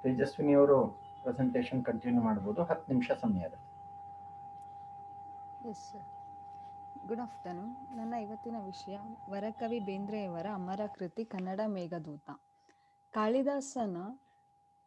ತೇಜಸ್ವಿನಿ ಅವರು presentation continue ಮಾಡ್ಬೋದು. 10 ನಿಮಿಷ ಸಮಯ ಇರುತ್ತೆ. Yes sir. Good afternoon. ನನ್ನ ಇವತ್ತಿನ ವಿಷಯ ವರಕವಿ ಬೇಂದ್ರೆಯವರ ಅಮರ ಕೃತಿ ಕನ್ನಡ ಮೇಘದೂತ. ಕಾಳಿದಾಸನ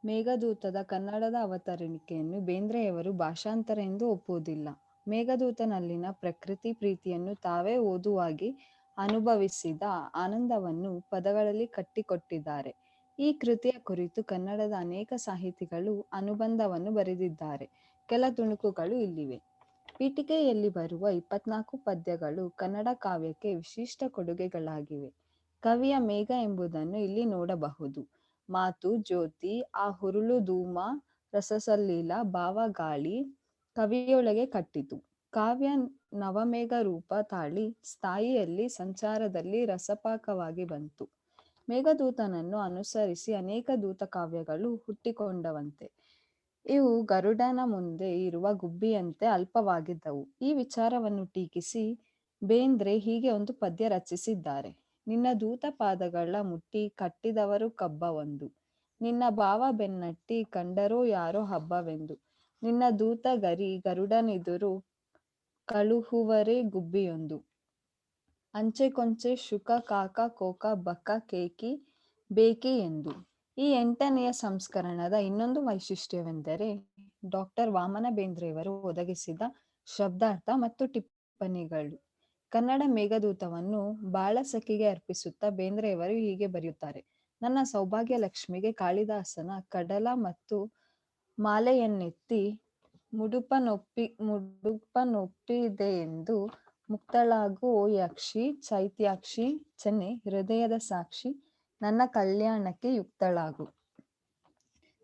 ಮೇಘದೂತದ ಕನ್ನಡದ ಅವತರಣಿಕೆಯನ್ನು ಬೇಂದ್ರೆಯವರು ಭಾಷಾಂತರ ಎಂದು ಒಪ್ಪುವುದಿಲ್ಲ. ಮೇಘದೂತನಲ್ಲಿನ ಪ್ರಕೃತಿ ಪ್ರೀತಿಯನ್ನು ತಾವೇ ಓದುವಾಗಿ ಅನುಭವಿಸಿದ ಆನಂದವನ್ನು ಪದಗಳಲ್ಲಿ ಕಟ್ಟಿಕೊಟ್ಟಿದ್ದಾರೆ. ಈ ಕೃತಿಯ ಕುರಿತು ಕನ್ನಡದ ಅನೇಕ ಸಾಹಿತಿಗಳು ಅನುಬಂಧವನ್ನು ಬರೆದಿದ್ದಾರೆ. ಕೆಲ ತುಣುಕುಗಳು ಇಲ್ಲಿವೆ. ಪೀಠಿಕೆಯಲ್ಲಿ ಬರುವ 24 ಪದ್ಯಗಳು ಕನ್ನಡ ಕಾವ್ಯಕ್ಕೆ ವಿಶಿಷ್ಟ ಕೊಡುಗೆಗಳಾಗಿವೆ. ಕವಿಯ ಮೇಘ ಎಂಬುದನ್ನು ಇಲ್ಲಿ ನೋಡಬಹುದು. ಮಾತು ಜ್ಯೋತಿ, ಆ ಹುರುಳು ಧೂಮ, ರಸಸಲ್ಲೀಲ ಭಾವ ಗಾಳಿ ಕವಿಯೊಳಗೆ ಕಟ್ಟಿತು. ಕಾವ್ಯ ನವಮೇಘ ರೂಪ ತಾಳಿ ಸ್ಥಾಯಿಯಲ್ಲಿ ಸಂಚಾರದಲ್ಲಿ ರಸಪಾಕವಾಗಿ ಬಂತು. ಮೇಘದೂತನನ್ನು ಅನುಸರಿಸಿ ಅನೇಕ ದೂತ ಕಾವ್ಯಗಳು ಹುಟ್ಟಿಕೊಂಡವಂತೆ. ಇವು ಗರುಡನ ಮುಂದೆ ಇರುವ ಗುಬ್ಬಿಯಂತೆ ಅಲ್ಪವಾಗಿದ್ದವು. ಈ ವಿಚಾರವನ್ನು ಟೀಕಿಸಿ ಬೇಂದ್ರೆ ಹೀಗೆ ಒಂದು ಪದ್ಯ ರಚಿಸಿದ್ದಾರೆ. ನಿನ್ನ ದೂತ ಪಾದಗಳ ಮುಟ್ಟಿ ಕಟ್ಟಿದವರು ಕಬ್ಬ ಒಂದು, ನಿನ್ನ ಭಾವ ಬೆನ್ನಟ್ಟಿ ಕಂಡರೋ ಯಾರೋ ಹಬ್ಬವೆಂದು, ನಿನ್ನ ದೂತ ಗರಿ ಗರುಡನೆದುರು ಕಳುಹುವರೇ ಗುಬ್ಬಿಯೊಂದು, ಅಂಚೆ ಕೊಂಚೆ ಶುಕ ಕಾಕ ಕೋಕ ಬಕ ಕೇಕಿ ಬೇಕಿ ಎಂದು. ಈ 8ನೆಯ ಸಂಸ್ಕರಣದ ಇನ್ನೊಂದು ವೈಶಿಷ್ಟ್ಯವೆಂದರೆ ಡಾಕ್ಟರ್ ವಾಮನ ಬೇಂದ್ರೆಯವರು ಒದಗಿಸಿದ ಶಬ್ದಾರ್ಥ ಮತ್ತು ಟಿಪ್ಪಣಿಗಳು. ಕನ್ನಡ ಮೇಘದೂತವನ್ನು ಬಾಳಸಖಿಗೆ ಅರ್ಪಿಸುತ್ತಾ ಬೇಂದ್ರೆಯವರು ಹೀಗೆ ಬರೆಯುತ್ತಾರೆ. ನನ್ನ ಸೌಭಾಗ್ಯ ಲಕ್ಷ್ಮಿಗೆ ಕಾಳಿದಾಸನ ಕಡಲ ಮತ್ತು ಮಾಲೆಯನ್ನೆತ್ತಿ ಮುಡುಪನೊಪ್ಪಿದೆಯೆಂದು ಮುಕ್ತಳಾಗು ಓ ಯಕ್ಷಿ ಚೈತ್ಯಾಕ್ಷಿ ಚೆನ್ನೆ ಹೃದಯದ ಸಾಕ್ಷಿ ನನ್ನ ಕಲ್ಯಾಣಕ್ಕೆ ಯುಕ್ತಳಾಗು.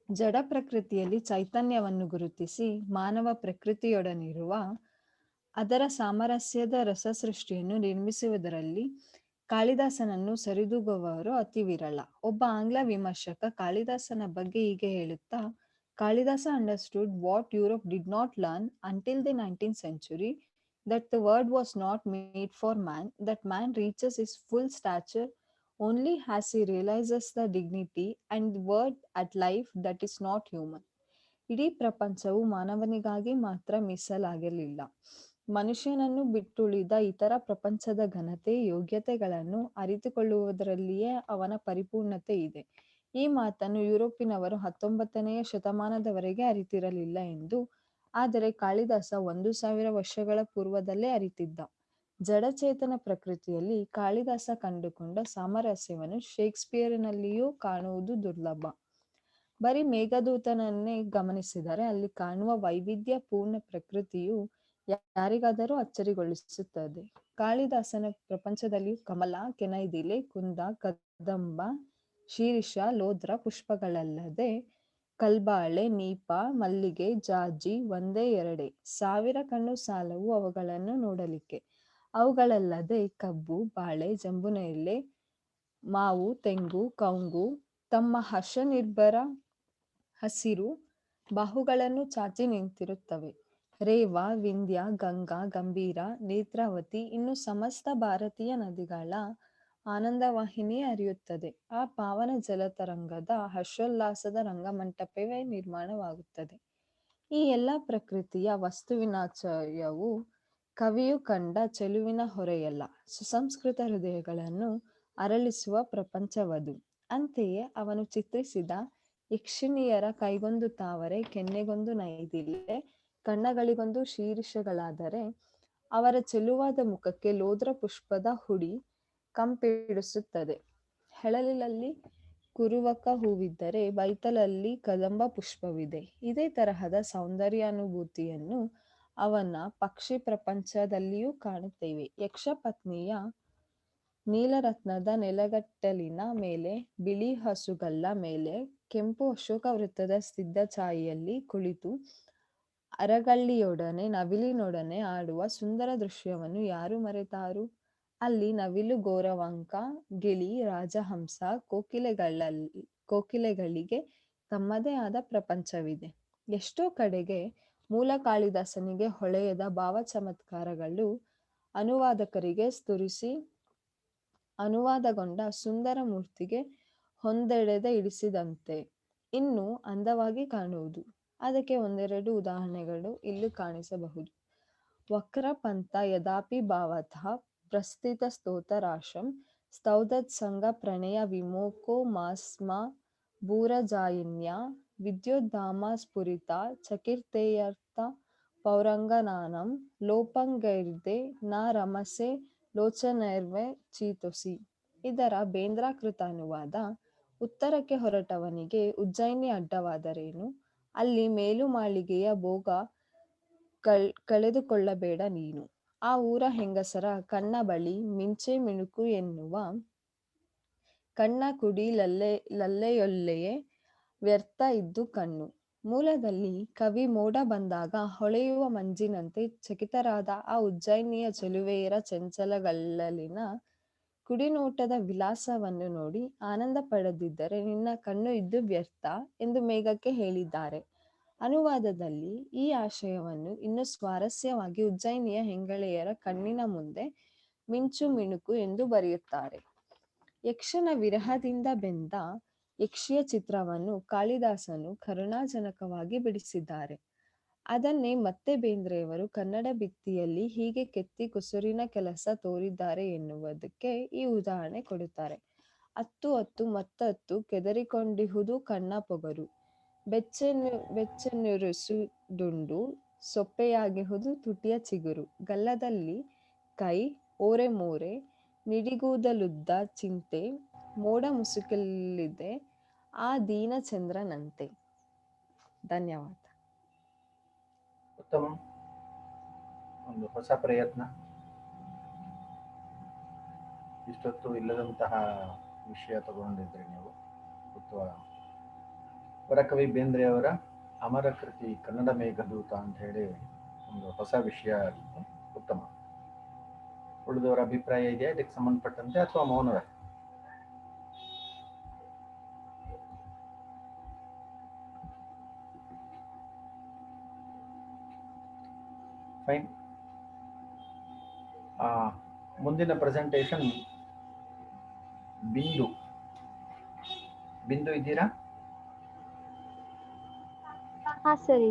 ಜಡ ಪ್ರಕೃತಿಯಲ್ಲಿ ಚೈತನ್ಯವನ್ನು ಗುರುತಿಸಿ ಮಾನವ ಪ್ರಕೃತಿಯೊಡನಿರುವ ಅದರ ಸಾಮರಸ್ಯದ ರಸ ಸೃಷ್ಟಿಯನ್ನು ನಿರ್ಮಿಸುವುದರಲ್ಲಿ ಕಾಳಿದಾಸನನ್ನು ಸರಿದೂಗುವವರು ಅತಿ ವಿರಳ. ಒಬ್ಬ ಆಂಗ್ಲ ವಿಮರ್ಶಕ ಕಾಳಿದಾಸನ ಬಗ್ಗೆ ಹೀಗೆ ಹೇಳುತ್ತಾ, Kalidasa understood what Europe did not learn until the 19th century, that the world was not made for man, that man reaches his full stature only as he realizes the dignity and the word at life that is not human. ಇಡೀ ಪ್ರಪಂಚವು ಮಾನವನಿಗಾಗಿ ಮಾತ್ರ ಮೀಸಲಾಗಿರಲಿಲ್ಲ. ಮನುಷ್ಯನನ್ನು ಬಿಟ್ಟುಳಿದ ಇತರ ಪ್ರಪಂಚದ ಘನತೆ ಯೋಗ್ಯತೆಗಳನ್ನು ಅರಿತುಕೊಳ್ಳುವುದರಲ್ಲಿಯೇ ಅವನ ಪರಿಪೂರ್ಣತೆ ಇದೆ. ಈ ಮಾತನ್ನು ಯುರೋಪಿನವರು 19ನೇ ಶತಮಾನದವರೆಗೆ ಅರಿತಿರಲಿಲ್ಲ ಎಂದು, ಆದರೆ ಕಾಳಿದಾಸ 1000 ವರ್ಷಗಳ ಪೂರ್ವದಲ್ಲೇ ಅರಿತಿದ್ದ. ಜಡಚೇತನ ಪ್ರಕೃತಿಯಲ್ಲಿ ಕಾಳಿದಾಸ ಕಂಡುಕೊಂಡ ಸಾಮರಸ್ಯವನ್ನು ಶೇಕ್ಸ್ಪಿಯರ್ನಲ್ಲಿಯೂ ಕಾಣುವುದು ದುರ್ಲಭ. ಬರೀ ಮೇಘದೂತನನ್ನೇ ಗಮನಿಸಿದರೆ ಅಲ್ಲಿ ಕಾಣುವ ವೈವಿಧ್ಯ ಪೂರ್ಣ ಪ್ರಕೃತಿಯು ಯಾರಿಗಾದರೂ ಅಚ್ಚರಿಗೊಳಿಸುತ್ತದೆ. ಕಾಳಿದಾಸನ ಪ್ರಪಂಚದಲ್ಲಿಯೂ ಕಮಲ, ಕೆನೈದಿಲೆ, ಕುಂದ, ಕದಂಬ, ಶೀರ್ಷ, ಲೋದ್ರ ಪುಷ್ಪಗಳಲ್ಲದೆ ಕಲ್ಬಾಳೆ, ನೀಪ, ಮಲ್ಲಿಗೆ, ಜಾಜಿ ಒಂದೇ ಎರಡೇ 1000 ಕಣ್ಣು ಸಾಲವು ಅವುಗಳನ್ನು ನೋಡಲಿಕ್ಕೆ. ಅವುಗಳಲ್ಲದೆ ಕಬ್ಬು, ಬಾಳೆ, ಜಂಬುನೇರಳೆ, ಮಾವು, ತೆಂಗು, ಕೌಂಗು ತಮ್ಮ ಹರ್ಷನಿರ್ಭರ ಹಸಿರು ಬಾಹುಗಳನ್ನು ಚಾಚಿ ನಿಂತಿರುತ್ತವೆ. ರೇವ, ವಿಂಧ್ಯ, ಗಂಗಾ, ಗಂಭೀರ, ನೇತ್ರಾವತಿ ಇನ್ನು ಸಮಸ್ತ ಭಾರತೀಯ ನದಿಗಳ ಆನಂದವಾಹಿನಿ ಹರಿಯುತ್ತದೆ. ಆ ಪಾವನ ಜಲತರಂಗದ ಹರ್ಷೋಲ್ಲಾಸದ ರಂಗಮಂಟಪವೇ ನಿರ್ಮಾಣವಾಗುತ್ತದೆ. ಈ ಎಲ್ಲ ಪ್ರಕೃತಿಯ ವಸ್ತುವಿನಾಚಯವು ಕವಿಯು ಕಂಡ ಚೆಲುವಿನ ಹೊರೆಯಲ್ಲ, ಸುಸಂಸ್ಕೃತ ಹೃದಯಗಳನ್ನು ಅರಳಿಸುವ ಪ್ರಪಂಚವದು. ಅಂತೆಯೇ ಅವನು ಚಿತ್ರಿಸಿದ ಯಕ್ಷಿಣಿಯರ ಕೈಗೊಂದು ತಾವರೆ, ಕೆನ್ನೆಗೊಂದು ನೈದಿಲೆ, ಕಣ್ಣಗಳಿಗೊಂದು ಶೀರ್ಷಗಳಾದರೆ ಅವರ ಚೆಲುವಾದ ಮುಖಕ್ಕೆ ಲೋದ್ರ ಪುಷ್ಪದ ಹುಡಿ ಕಂಪಿಡಿಸುತ್ತದೆ. ಹೆಳಲಲ್ಲಿ ಕುರುವಕ ಹೂವಿದ್ದರೆ ಬೈತಲಲ್ಲಿ ಕದಂಬ ಪುಷ್ಪವಿದೆ. ಇದೇ ತರಹದ ಸೌಂದರ್ಯಾನುಭೂತಿಯನ್ನು ಅವನ ಪಕ್ಷಿ ಪ್ರಪಂಚದಲ್ಲಿಯೂ ಕಾಣುತ್ತೇವೆ. ಯಕ್ಷಪತ್ನಿಯ ನೀಲರತ್ನದ ನೆಲಗಟ್ಟಲಿನ ಮೇಲೆ, ಬಿಳಿ ಹಸುಗಲ್ಲ ಮೇಲೆ, ಕೆಂಪು ಅಶೋಕ ವೃತ್ತದ ಸ್ನಿಗ್ಧ ಛಾಯೆಯಲ್ಲಿ ಕುಳಿತು ಅರಗಳ್ಳಿಯೊಡನೆ ನವಿಲಿನೊಡನೆ ಆಡುವ ಸುಂದರ ದೃಶ್ಯವನ್ನು ಯಾರು ಮರೆತಾರು? ಅಲ್ಲಿ ನವಿಲು, ಗೋರವಂಕ, ಗಿಳಿ, ರಾಜಹಂಸ, ಕೋಕಿಲೆಗಳಿಗೆ ತಮ್ಮದೇ ಆದ ಪ್ರಪಂಚವಿದೆ. ಎಷ್ಟೋ ಕಡೆಗೆ ಮೂಲ ಕಾಳಿದಾಸನಿಗೆ ಹೊಳೆಯದ ಭಾವ ಚಮತ್ಕಾರಗಳು ಅನುವಾದಕರಿಗೆ ಸ್ಫುರಿಸಿ ಅನುವಾದಗೊಂಡ ಸುಂದರ ಮೂರ್ತಿಗೆ ಹೊಂದೆಡೆದ ಇಡಿಸಿದಂತೆ ಇನ್ನೂ ಅಂದವಾಗಿ ಕಾಣುವುದು. ಅದಕ್ಕೆ ಒಂದೆರಡು ಉದಾಹರಣೆಗಳು ಇಲ್ಲಿ ಕಾಣಿಸಬಹುದು. ವಕ್ರಪಂಥ ಯದಾಪಿ ಭಾವತಃ ಪ್ರಸ್ಥಿತ ಸ್ತೋತರಾಶಂ ಸ್ತೌತತ್ಸಂಗ ಪ್ರಣಯ ವಿಮೋಕೋ ಮಾಸ್ಮ ಭೂರಜಾಯಿನ್ಯ ವಿದ್ಯುದ್ಧಾಮ ಸ್ಫುರಿತ ಚಕೀರ್ತೇಯರ್ಥ ಪೌರಂಗನಾನಂ ಲೋಪಂಗೈರ್ದೆ ನ ರಮಸೆ ಲೋಚನೈರ್ವೆ ಚೀತೊಸಿ. ಇದರ ಬೇಂದ್ರಾಕೃತ ಅನುವಾದ: ಉತ್ತರಕ್ಕೆ ಹೊರಟವನಿಗೆ ಉಜ್ಜಯಿನಿ ಅಡ್ಡವಾದರೇನು, ಅಲ್ಲಿ ಮೇಲುಮಾಳಿಗೆಯ ಭೋಗ ಕಳೆದುಕೊಳ್ಳಬೇಡ ನೀನು. ಆ ಊರ ಹೆಂಗಸರ ಕಣ್ಣ ಬಳಿ ಮಿಂಚೆ ಮಿಣುಕು ಎನ್ನುವ ಕಣ್ಣ ಕುಡಿ ಲಲ್ಲೆಯೊಲ್ಲೆಯೇ ವ್ಯರ್ಥ ಇದ್ದು ಕಣ್ಣು. ಮೂಲದಲ್ಲಿ ಕವಿ ಮೋಡ ಬಂದಾಗ ಹೊಳೆಯುವ ಮಂಜಿನಂತೆ ಚಕಿತರಾದ ಆ ಉಜ್ಜಯಿನಿಯ ಚೆಲುವೆಯರ ಚಂಚಲಗಳಲ್ಲಿನ ಕುಡಿನೋಟದ ವಿಲಾಸವನ್ನು ನೋಡಿ ಆನಂದ ಪಡೆದಿದ್ದರೆ ನಿನ್ನ ಕಣ್ಣು ಇದ್ದು ವ್ಯರ್ಥ ಎಂದು ಮೇಘಕ್ಕೆ ಹೇಳಿದ್ದಾರೆ. ಅನುವಾದದಲ್ಲಿ ಈ ಆಶಯವನ್ನು ಇನ್ನೂ ಸ್ವಾರಸ್ಯವಾಗಿ ಉಜ್ಜಯಿನಿಯ ಹೆಂಗಳೆಯರ ಕಣ್ಣಿನ ಮುಂದೆ ಮಿಂಚು ಮಿಣುಕು ಎಂದು ಬರೆಯುತ್ತಾರೆ. ಯಕ್ಷನ ವಿರಹದಿಂದ ಬೆಂದ ಯಕ್ಷಿಯ ಚಿತ್ರವನ್ನು ಕಾಳಿದಾಸನು ಕರುಣಾಜನಕವಾಗಿ ಬಿಡಿಸಿದ್ದಾರೆ. ಅದನ್ನೇ ಮತ್ತೆ ಬೇಂದ್ರೆಯವರು ಕನ್ನಡ ಭಿತ್ತಿಯಲ್ಲಿ ಹೀಗೆ ಕೆತ್ತಿ ಕುಸುರಿನ ಕೆಲಸ ತೋರಿದ್ದಾರೆ ಎನ್ನುವುದಕ್ಕೆ ಈ ಉದಾಹರಣೆ ಕೊಡುತ್ತಾರೆ. ಅತ್ತು ಅತ್ತು ಮತ್ತತ್ತು ಕೆದರಿಕೊಂಡಿಹುದು ಕಣ್ಣ ಪೊಗರು, ಬೆಚ್ಚೆನ್ನುರಿಸುದುಂಡು ಸೊಪ್ಪೆಯಾಗಿಹುದು ತುಟಿಯ ಚಿಗುರು, ಗಲ್ಲದಲ್ಲಿ ಕೈ ಓರೆ ಮೋರೆ ನಿಡಿಗೂದಲುದ್ದ ಚಿಂತೆ ಮೋಡ ಮುಸುಕಲಿದೆ ಆ ದೀನ ಚಂದ್ರನಂತೆ. ಧನ್ಯವಾದ. ಉತ್ತಮ. ಒಂದು ಹೊಸ ಪ್ರಯತ್ನ. ಇಷ್ಟೊತ್ತು ಇಲ್ಲದಂತಹ ವಿಷಯ ತಗೊಂಡಿದ್ರಿ ನೀವು. ವರಕವಿ ಬೇಂದ್ರೆಯವರ ಅಮರ ಕೃತಿ ಕನ್ನಡ ಮೇಘದೂತ ಅಂತ ಹೇಳಿ ಒಂದು ಹೊಸ ವಿಷಯ ಆಗಿತ್ತು. ಉತ್ತಮ. ಉಳಿದವರ ಅಭಿಪ್ರಾಯ ಇದೆಯಾ ಇದಕ್ಕೆ ಸಂಬಂಧಪಟ್ಟಂತೆ ಅಥವಾ ಮೌನವೇ? ಫೈನ್. ಮುಂದಿನ ಪ್ರೆಸೆಂಟೇಷನ್ ಬಿಂದು. ಬಿಂದು ಇದ್ದೀರಾ? ಸರಿ.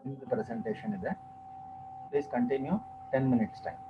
ಬಿಂದು ಪ್ರೆಸೆಂಟೇಷನ್ ಇದೆ. Please continue. 10 minutes time.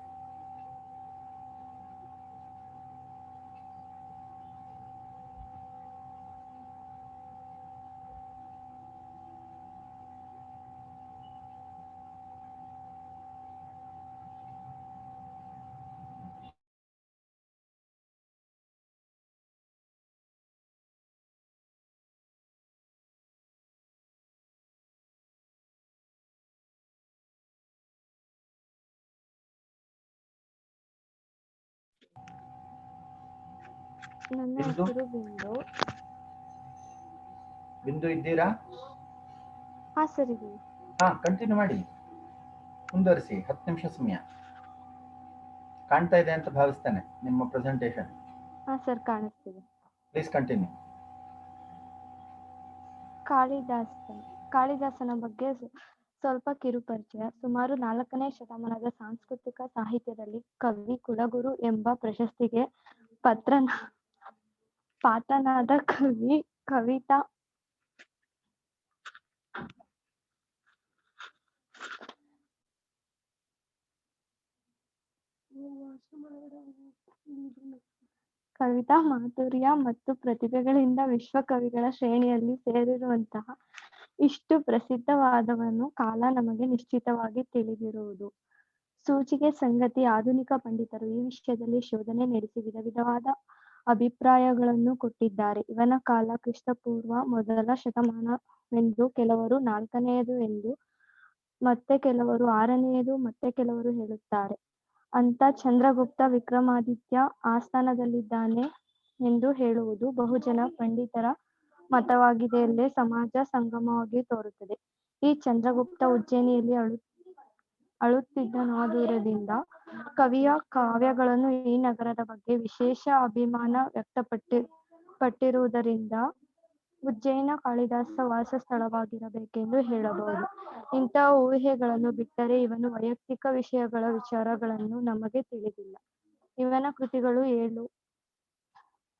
ನನ್ನ ಹೆಸರು ಬಿಂದು. ಬಿಂದು ಇದ್ದೀರಾ? ಸರಿ. ಕಂಟಿನ್ಯೂ ಮಾಡಿ, ಮುಂದುವರಿಸಿ. 10 ನಿಮಿಷ ಸಮಯ. ಕಾಣ್ತಾ ಇದೆ ಅಂತ ಭಾವಿಸ್ತೇನೆ ನಿಮ್ಮ ಪ್ರೆಸೆಂಟೇಷನ್. ಸರ್, ಕಾಣಿಸ್ತಿದೆ. Please continue. ಕಾಳಿದಾಸನ ಬಗ್ಗೆ ಸ್ವಲ್ಪ ಕಿರುಪರಿಚಯ. ಸುಮಾರು 4ನೇ ಶತಮಾನದ ಸಾಂಸ್ಕೃತಿಕ ಸಾಹಿತ್ಯದಲ್ಲಿ ಕವಿ ಕುಲಗುರು ಎಂಬ ಪ್ರಶಸ್ತಿಗೆ ಪಾತ್ರನಾದ ಕವಿತಾ ಮಾಧುರ್ಯ ಮತ್ತು ಪ್ರತಿಭೆಗಳಿಂದ ವಿಶ್ವಕವಿಗಳ ಶ್ರೇಣಿಯಲ್ಲಿ ಸೇರಿರುವಂತಹ ಇಷ್ಟು ಪ್ರಸಿದ್ಧವಾದವನು ಕಾಲ ನಮಗೆ ನಿಶ್ಚಿತವಾಗಿ ತಿಳಿದಿರುವುದು ಸೂಚಿಗೆ ಸಂಗತಿ. ಆಧುನಿಕ ಪಂಡಿತರು ಈ ವಿಷಯದಲ್ಲಿ ಶೋಧನೆ ನಡೆಸಿ ವಿಧ ವಿಧವಾದ ಅಭಿಪ್ರಾಯಗಳನ್ನು ಕೊಟ್ಟಿದ್ದಾರೆ. ಇವನ ಕಾಲ ಕ್ರಿಸ್ತಪೂರ್ವ 1ರ ಶತಮಾನವೆಂದು, ಕೆಲವರು 4ನೇಯದು ಎಂದು, ಮತ್ತೆ ಕೆಲವರು 6ನೇಯದು, ಮತ್ತೆ ಕೆಲವರು ಹೇಳುತ್ತಾರೆ. ಅಂತ ಚಂದ್ರಗುಪ್ತ ವಿಕ್ರಮಾದಿತ್ಯ ಆಸ್ಥಾನದಲ್ಲಿದ್ದಾನೆ ಎಂದು ಹೇಳುವುದು ಬಹುಜನ ಪಂಡಿತರ ಮತವಾಗಿದೆಯಲ್ಲೇ ಸಮಾಜ ಸಂಗಮವಾಗಿ ತೋರುತ್ತದೆ. ಈ ಚಂದ್ರಗುಪ್ತ ಉಜ್ಜಯಿನಿಯಲ್ಲಿ ಆಳುತ್ತಿದ್ದನಾದುದರಿಂದ ಕವಿಯ ಕಾವ್ಯಗಳನ್ನು ಈ ನಗರದ ಬಗ್ಗೆ ವಿಶೇಷ ಅಭಿಮಾನ ವ್ಯಕ್ತಪಟ್ಟಿರುವುದರಿಂದ ಉಜ್ಜಯಿನ ಕಾಳಿದಾಸ ವಾಸ ಸ್ಥಳವಾಗಿರಬೇಕೆಂದು ಹೇಳಬಹುದು. ಇಂತಹ ಊಹೆಗಳನ್ನು ಬಿಟ್ಟರೆ ಇವನ ವೈಯಕ್ತಿಕ ವಿಚಾರಗಳನ್ನು ನಮಗೆ ತಿಳಿದಿಲ್ಲ. ಇವನ ಕೃತಿಗಳು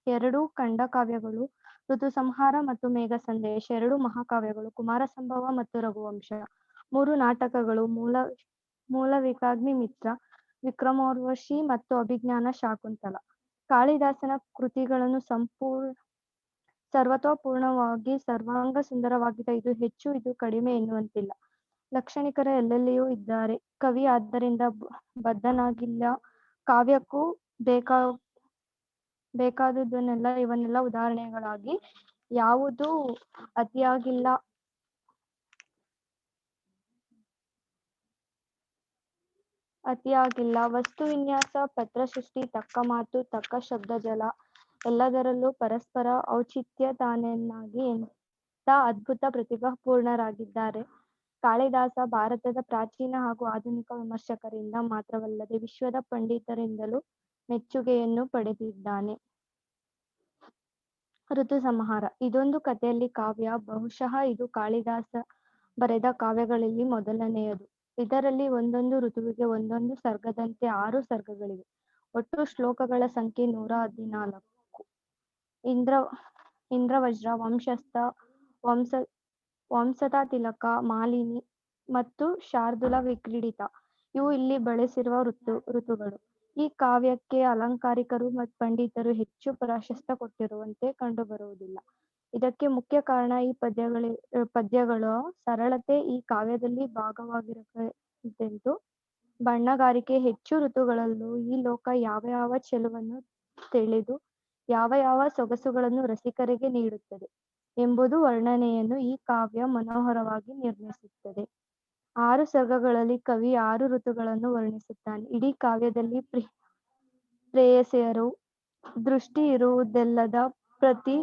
2 ಖಂಡಕಾವ್ಯಗಳು, ಋತುಸಂಹಾರ ಮತ್ತು ಮೇಘ ಸಂದೇಶ, 2 ಮಹಾಕಾವ್ಯಗಳು, ಕುಮಾರ ಸಂಭವ ಮತ್ತು ರಘುವಂಶ, 3 ನಾಟಕಗಳು, ಮೂಲವಿಕಾಗ್ನಿಮಿತ್ರ, ವಿಕ್ರಮೋರ್ವಶಿ ಮತ್ತು ಅಭಿಜ್ಞಾನ ಶಾಕುಂತಲ. ಕಾಳಿದಾಸನ ಕೃತಿಗಳನ್ನು ಸರ್ವತೋಪೂರ್ಣವಾಗಿ ಸರ್ವಾಂಗ ಸುಂದರವಾಗಿದೆ. ಇದು ಹೆಚ್ಚು, ಇದು ಕಡಿಮೆ ಎನ್ನುವಂತಿಲ್ಲ. ಲಕ್ಷಣಿಕರು ಎಲ್ಲೆಲ್ಲಿಯೂ ಇದ್ದಾರೆ. ಕವಿ ಆದ್ದರಿಂದ ಬದ್ಧನಾಗಿಲ್ಲ. ಕಾವ್ಯಕ್ಕೂ ಬೇಕಾದುದನ್ನೆಲ್ಲ ಇವನ್ನೆಲ್ಲ ಉದಾಹರಣೆಗಳಾಗಿ. ಯಾವುದೂ ಅತಿಯಾಗಿಲ್ಲ. ವಸ್ತು ವಿನ್ಯಾಸ, ಪತ್ರ ಸೃಷ್ಟಿ, ತಕ್ಕ ಮಾತು, ತಕ್ಕ ಶಬ್ದಜಲ, ಎಲ್ಲದರಲ್ಲೂ ಪರಸ್ಪರ ಔಚಿತ್ಯ ತಾನೇನಾಗಿ ಎಂಥ ಅದ್ಭುತ ಪ್ರತಿಭಾಪೂರ್ಣರಾಗಿದ್ದಾರೆ. ಕಾಳಿದಾಸ ಭಾರತದ ಪ್ರಾಚೀನ ಹಾಗೂ ಆಧುನಿಕ ವಿಮರ್ಶಕರಿಂದ ಮಾತ್ರವಲ್ಲದೆ ವಿಶ್ವದ ಪಂಡಿತರಿಂದಲೂ ಮೆಚ್ಚುಗೆಯನ್ನು ಪಡೆದಿದ್ದಾನೆ. ಋತುಸಂಹಾರ ಇದೊಂದು ಕಥೆಯಲ್ಲಿ ಕಾವ್ಯ. ಬಹುಶಃ ಇದು ಕಾಳಿದಾಸ ಬರೆದ ಕಾವ್ಯಗಳಲ್ಲಿ ಮೊದಲನೆಯದು. ಇದರಲ್ಲಿ ಒಂದೊಂದು ಋತುವಿಗೆ ಒಂದೊಂದು ಸರ್ಗದಂತೆ 6 ಸರ್ಗಗಳಿವೆ. ಒಟ್ಟು ಶ್ಲೋಕಗಳ ಸಂಖ್ಯೆ 114. ಇಂದ್ರವಜ್ರ, ವಂಶಸ್ಥ, ವಂಸತಾ ತಿಲಕ, ಮಾಲಿನಿ ಮತ್ತು ಶಾರ್ದೂಲ ವಿಕ್ರೀಡಿತ ಇವು ಇಲ್ಲಿ ಬಳಸಿರುವ ಋತುಗಳು. ಈ ಕಾವ್ಯಕ್ಕೆ ಅಲಂಕಾರಿಕರು ಮತ್ತು ಪಂಡಿತರು ಹೆಚ್ಚು ಪ್ರಾಶಸ್ತ್ಯ ಕೊಟ್ಟಿರುವಂತೆ ಕಂಡುಬರುವುದಿಲ್ಲ. ಇದಕ್ಕೆ ಮುಖ್ಯ ಕಾರಣ ಈ ಪದ್ಯಗಳ ಸರಳತೆ. ಈ ಕಾವ್ಯದಲ್ಲಿ ಭಾಗವಾಗಿರಬೇಕೆಂದು ಬಣ್ಣಗಾರಿಕೆ ಹೆಚ್ಚು. ಋತುಗಳಲ್ಲೂ ಈ ಲೋಕ ಯಾವ ಚೆಲುವನ್ನು ತಿಳಿದು ಯಾವ ಸೊಗಸುಗಳನ್ನು ರಸಿಕರಿಗೆ ನೀಡುತ್ತದೆ ಎಂಬುದು ವರ್ಣನೆಯನ್ನು ಈ ಕಾವ್ಯ ಮನೋಹರವಾಗಿ ನಿರ್ಮಿಸುತ್ತದೆ. 6 ಸರ್ಗಗಳಲ್ಲಿ ಕವಿ 6 ಋತುಗಳನ್ನು ವರ್ಣಿಸುತ್ತಾನೆ. ಇಡೀ ಕಾವ್ಯದಲ್ಲಿ ಪ್ರೇಯಸಿಯರು ದೃಷ್ಟಿ ಇರುವುದಿಲ್ಲದ ಪ್ರತಿ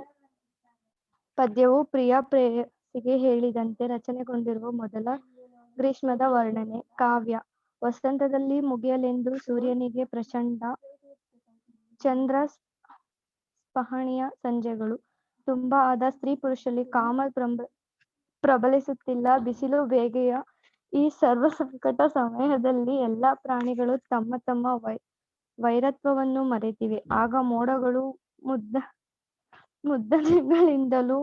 ಪದ್ಯವೂ ಪ್ರಿಯ ಪ್ರೇಯಸಿಗೆ ಹೇಳಿದಂತೆ ರಚನೆಗೊಂಡಿರುವ ಮೊದಲ ಗ್ರೀಷ್ಮದ ವರ್ಣನೆ. ಕಾವ್ಯ ವಸಂತದಲ್ಲಿ ಮುಗಿಯಲೆಂದು ಸೂರ್ಯನಿಗೆ ಪ್ರಚಂಡ ಚಂದ್ರ ಸ್ಪಹಣೀಯ ಸಂಜೆಗಳು ತುಂಬಾ ಆದ ಸ್ತ್ರೀ ಪುರುಷರಲ್ಲಿ ಕಾಮ ಪ್ರಬಲಿಸುತ್ತಿಲ್ಲ. ಬಿಸಿಲು ಬೇಗೆಯ ಈ ಸರ್ವ ಸಂಕಟ ಸಮಯದಲ್ಲಿ ಎಲ್ಲಾ ಪ್ರಾಣಿಗಳು ತಮ್ಮ ತಮ್ಮ ವೈರತ್ವವನ್ನು ಮರೆತಿವೆ. ಆಗ ಮೋಡಗಳು ಮುದ್ದನೆಗಳಿಂದಲೂ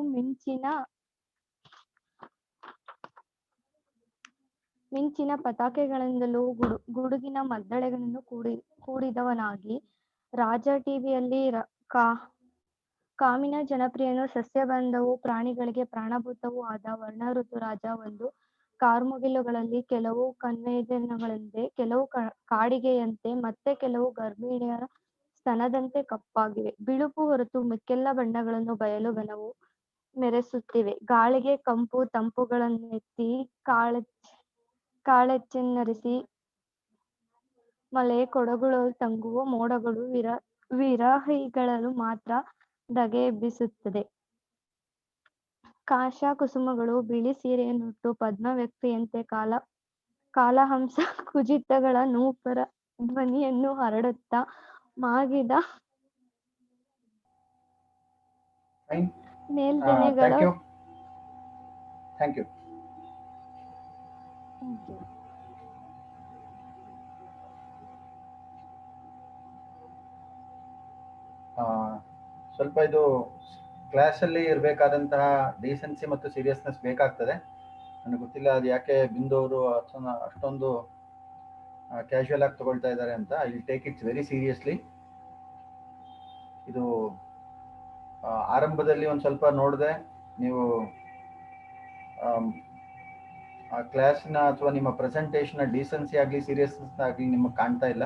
ಮಿಂಚಿನ ಪತಾಕೆಗಳಿಂದಲೂ ಗುಡುಗಿನ ಮದ್ದಳೆಗಳನ್ನು ಕೂಡಿದವನಾಗಿ ರಾಜ ಟಿವಿಯಲ್ಲಿ ಕಾಮಿನ ಜನಪ್ರಿಯನೂ ಸಸ್ಯಬಂಧವೂ ಪ್ರಾಣಿಗಳಿಗೆ ಪ್ರಾಣಭೂತವೂ ಆದ ವರ್ಣ ಋತುರಾಜ ಒಂದು ಕಾರ್ಮುಗಿಲುಗಳಲ್ಲಿ ಕೆಲವು ಕನ್ವೇದನೆಗಳಂತೆ, ಕೆಲವು ಕಾಡಿಗೆಯಂತೆ, ಮತ್ತೆ ಕೆಲವು ಗರ್ಭಿಣಿಯರ ಸ್ತನದಂತೆ ಕಪ್ಪಾಗಿವೆ. ಬಿಳುಪು ಹೊರತು ಮಿಕ್ಕೆಲ್ಲ ಬಣ್ಣಗಳನ್ನು ಬಯಲು ಘನವು ಮೆರೆಸುತ್ತಿವೆ. ಗಾಳಿಗೆ ಕಂಪು ತಂಪುಗಳನ್ನೆತ್ತಿ ಕಾಳೆಚ್ಚೆನ್ನರಿಸಿ ಮಲೆ ಕೊಡಗುಗಳಲ್ಲಿ ತಂಗುವ ಮೋಡಗಳು ವಿರಹಿಗಳು ಮಾತ್ರ ಧಗೆ ಎಬ್ಬಿಸುತ್ತದೆ. ಕಾಶ ಕುಸುಮಗಳು ಬಿಳಿ ಸೀರೆಯನ್ನುಟ್ಟು ಪದ್ಮ ವ್ಯಕ್ತಿಯಂತೆ ಕಾಲಹಂಸ ಕುಜಿತಗಳ ನೂಪುರ ಧ್ವನಿಯನ್ನು ಹರಡುತ್ತಾ ಮಾಗಿದ ಮೇಲ್ದೆನೆಗಳ ಥ್ಯಾಂಕ್ ಯು. ಸ್ವಲ್ಪ ಇದು ಕ್ಲಾಸಲ್ಲಿ ಇರಬೇಕಾದಂತಹ ಡೀಸೆನ್ಸಿ ಮತ್ತು ಸೀರಿಯಸ್ನೆಸ್ ಬೇಕಾಗ್ತದೆ. ನನಗೆ ಗೊತ್ತಿಲ್ಲ ಅದು ಯಾಕೆ ಬಿಂದು ಅವರು ಅಷ್ಟೊಂದು ಕ್ಯಾಶುವಲ್ ಆಗಿ ತಗೊಳ್ತಾ ಇದ್ದಾರೆ ಅಂತ. I will take its very seriously. ಇದು ಆರಂಭದಲ್ಲಿ ಒಂದು ಸ್ವಲ್ಪ ನೋಡಿದೆ, ನೀವು ಆ ಕ್ಲಾಸ್ನ ಅಥವಾ ನಿಮ್ಮ ಪ್ರೆಸೆಂಟೇಷನ್ನ ಡೀಸೆನ್ಸಿ ಆಗಲಿ ಸೀರಿಯಸ್ನೆಸ್ ಆಗಲಿ ನಿಮಗೆ ಕಾಣ್ತಾ ಇಲ್ಲ.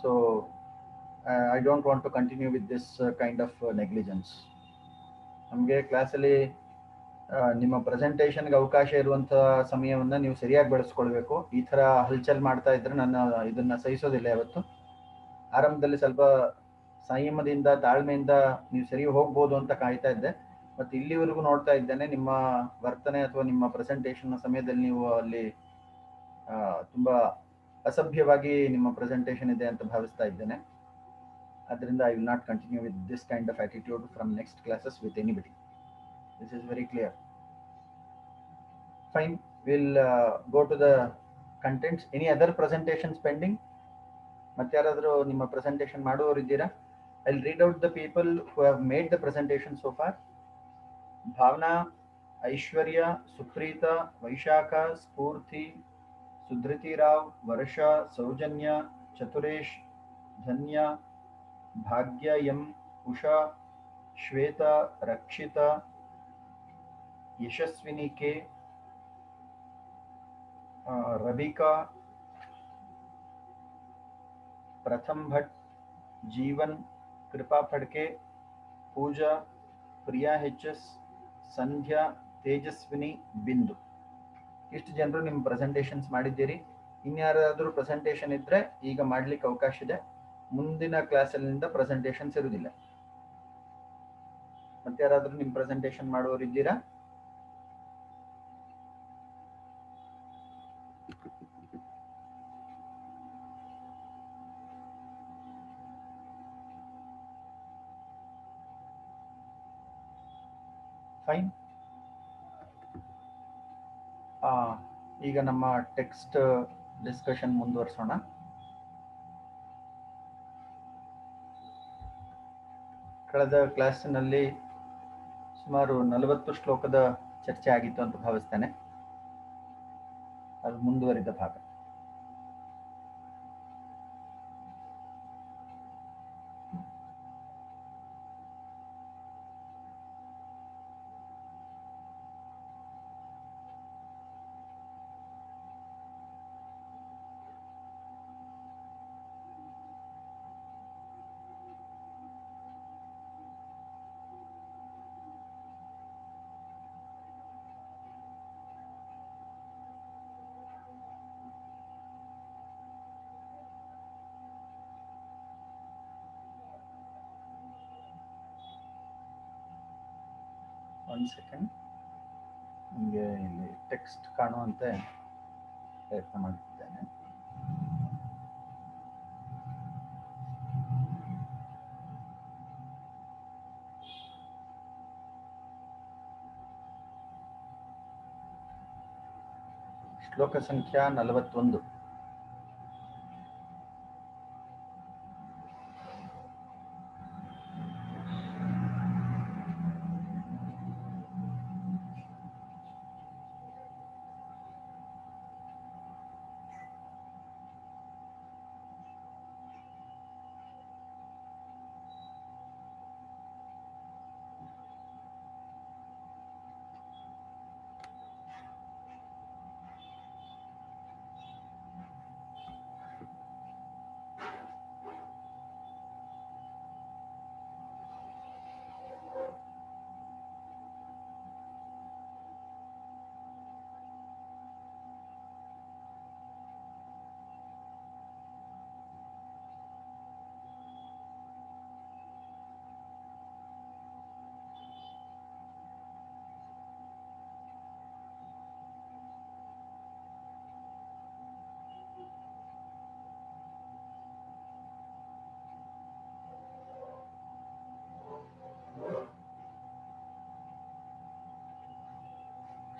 So I don't want to continue with this kind of negligence. ನಮಗೆ ಕ್ಲಾಸಲ್ಲಿ ನಿಮ್ಮ ಪ್ರೆಸೆಂಟೇಷನ್ಗೆ ಅವಕಾಶ ಇರುವಂಥ ಸಮಯವನ್ನು ನೀವು ಸರಿಯಾಗಿ ಬಳಸ್ಕೊಳ್ಬೇಕು. ಈ ಥರ ಹಲ್ಚಲ್ ಮಾಡ್ತಾ ಇದ್ರೆ ನಾನು ಇದನ್ನು ಸಹಿಸೋದಿಲ್ಲ ಯಾವತ್ತು. ಆರಂಭದಲ್ಲಿ ಸ್ವಲ್ಪ ಸಂಯಮದಿಂದ ತಾಳ್ಮೆಯಿಂದ ನೀವು ಸರಿ ಹೋಗ್ಬೋದು ಅಂತ ಕಾಯ್ತಾ ಇದ್ದೆ. ಮತ್ತು ಇಲ್ಲಿವರೆಗೂ ನೋಡ್ತಾ ಇದ್ದೇನೆ ನಿಮ್ಮ ವರ್ತನೆ ಅಥವಾ ನಿಮ್ಮ ಪ್ರೆಸೆಂಟೇಷನ್ನ ಸಮಯದಲ್ಲಿ ನೀವು ಅಲ್ಲಿ ತುಂಬ ಅಸಭ್ಯವಾಗಿ ನಿಮ್ಮ ಪ್ರೆಸೆಂಟೇಷನ್ ಇದೆ ಅಂತ ಭಾವಿಸ್ತಾ ಇದ್ದೇನೆ. ಅದರಿಂದ I will not continue with this kind of attitude from next classes with anybody. This is very clear. Fine, we'll go to the contents. Any other presentations pending? ಮತ್ತಾರಾದರೂ ನಿಮ್ಮ ಪ್ರೆಸೆಂಟೇಷನ್ ಮಾಡುವವರಿದ್ದೀರಾ? I will read out the people who have made the presentation so far. Bhavana, Aishwarya, Suprita, Vaishakha, Spoorthi, Sudhriti Rao, Varsha, Soujanya, Chaturesh, Dhanya, Bhagya M, Usha, Shweta, Rakshita, Yashaswini K, Rabika, Pratham Bhat, Jeevan, Krupa Phadke, Pooja, Priya H S, Sandhya, Tejaswini, Bindu. ಇಷ್ಟು ಜನರು ನಿಮ್ಮ presentations ಮಾಡಿದ್ದೀರಿ. ಇನ್ಯಾರಾದರೂ presentation ಇದ್ದರೆ ಈಗ ಮಾಡಲಿಕ್ಕೆ ಅವಕಾಶ ಇದೆ. ಮುಂದಿನ ಕ್ಲಾಸಲ್ಲಿಂದ ಪ್ರೆಸೆಂಟೇಷನ್ಸ್ ಇರುವುದಿಲ್ಲ. ಮತ್ತಾರಾದರೂ ನಿಮ್ಮ ಪ್ರೆಸೆಂಟೇಷನ್ ಮಾಡುವವರಿದ್ದೀರಾ? ಫೈನ್. ಈಗ ನಮ್ಮ ಟೆಕ್ಸ್ಟ್ ಡಿಸ್ಕಷನ್ ಮುಂದುವರಿಸೋಣ. ಕಳೆದ ಕ್ಲಾಸಿನಲ್ಲಿ ಸುಮಾರು 40 ಶ್ಲೋಕದ ಚರ್ಚೆ ಆಗಿತ್ತು ಅಂತ ಭಾವಿಸ್ತೇನೆ. ಅದು ಮುಂದುವರಿದ ಭಾಗ. ಒಂದು ಸೆಕೆಂಡ್, ನಿಮಗೆ ಇಲ್ಲಿ ಟೆಕ್ಸ್ಟ್ ಕಾಣುವಂತೆ ಪ್ರಯತ್ನ ಮಾಡುತ್ತಿದ್ದೇನೆ. ಶ್ಲೋಕ ಸಂಖ್ಯಾ 41.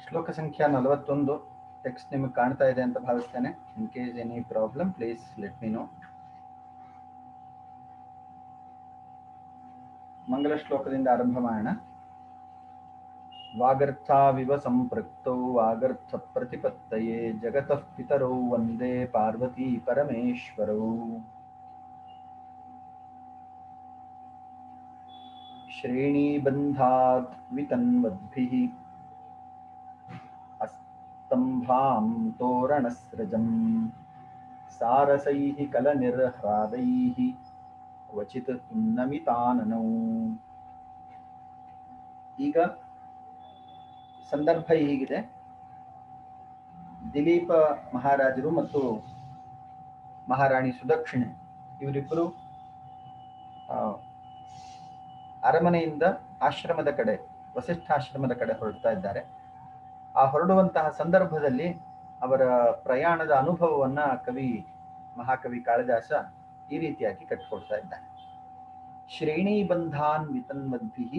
ಶ್ಲೋಕ ಸಂಖ್ಯಾ 41 ಟೆಕ್ಸ್ಟ್ ನಿಮಗೆ ಕಾಣ್ತಾ ಇದೆ ಅಂತ ಭಾವಿಸ್ತೇನೆ. In case any problem please let me no. ಮಂಗಲ ಶ್ಲೋಕದಿಂದ ಆರಂಭ ಮಾಡೋಣ. ವಾಗರ್ಥಾವಿವ ಸಂಪೃಕ್ತೌ ವಾಗರ್ಥ ಪ್ರತಿಪತ್ತಯೇ ಜಗತಃ ಪಿತರೌ ವಂದೇ ಪಾರ್ವತೀ ಪರಮೇಶ್ವರೌ. ಶ್ರೇಣೀಬಂಧಾತ್ ವಿತನ್ವದ್ಭಿಃ ಸ್ತಂಭಾಂ ತೋರಣಸ್ರಜಂ ಸಾರಸೈಃ ಕಲನಿರ್ಹ್ರಾದೈಃ ಕ್ವಚಿತ್ ಉನ್ನಮಿತಾನನೌ. ಈಗ ಸಂದರ್ಭ ಹೀಗಿದೆ. ದಿಲೀಪ ಮಹಾರಾಜರು ಮತ್ತು ಮಹಾರಾಣಿ ಸುದಕ್ಷಿಣೆ ಇವರಿಬ್ಬರು ಅರಮನೆಯಿಂದ ಆಶ್ರಮದ ಕಡೆ, ವಸಿಷ್ಠಾಶ್ರಮದ ಕಡೆ ಹೊರಡ್ತಾ ಇದ್ದಾರೆ. ಆ ಹೊರಡುವಂತಹ ಸಂದರ್ಭದಲ್ಲಿ ಅವರ ಪ್ರಯಾಣದ ಅನುಭವವನ್ನ ಮಹಾಕವಿ ಕಾಳಿದಾಸ ಈ ರೀತಿಯಾಗಿ ಕಟ್ಟಿಕೊಡ್ತಾ ಇದ್ದಾನೆ. ಶ್ರೇಣೀಬಂಧಾನ್ ವಿತನ್ವದ್ಭಿಃ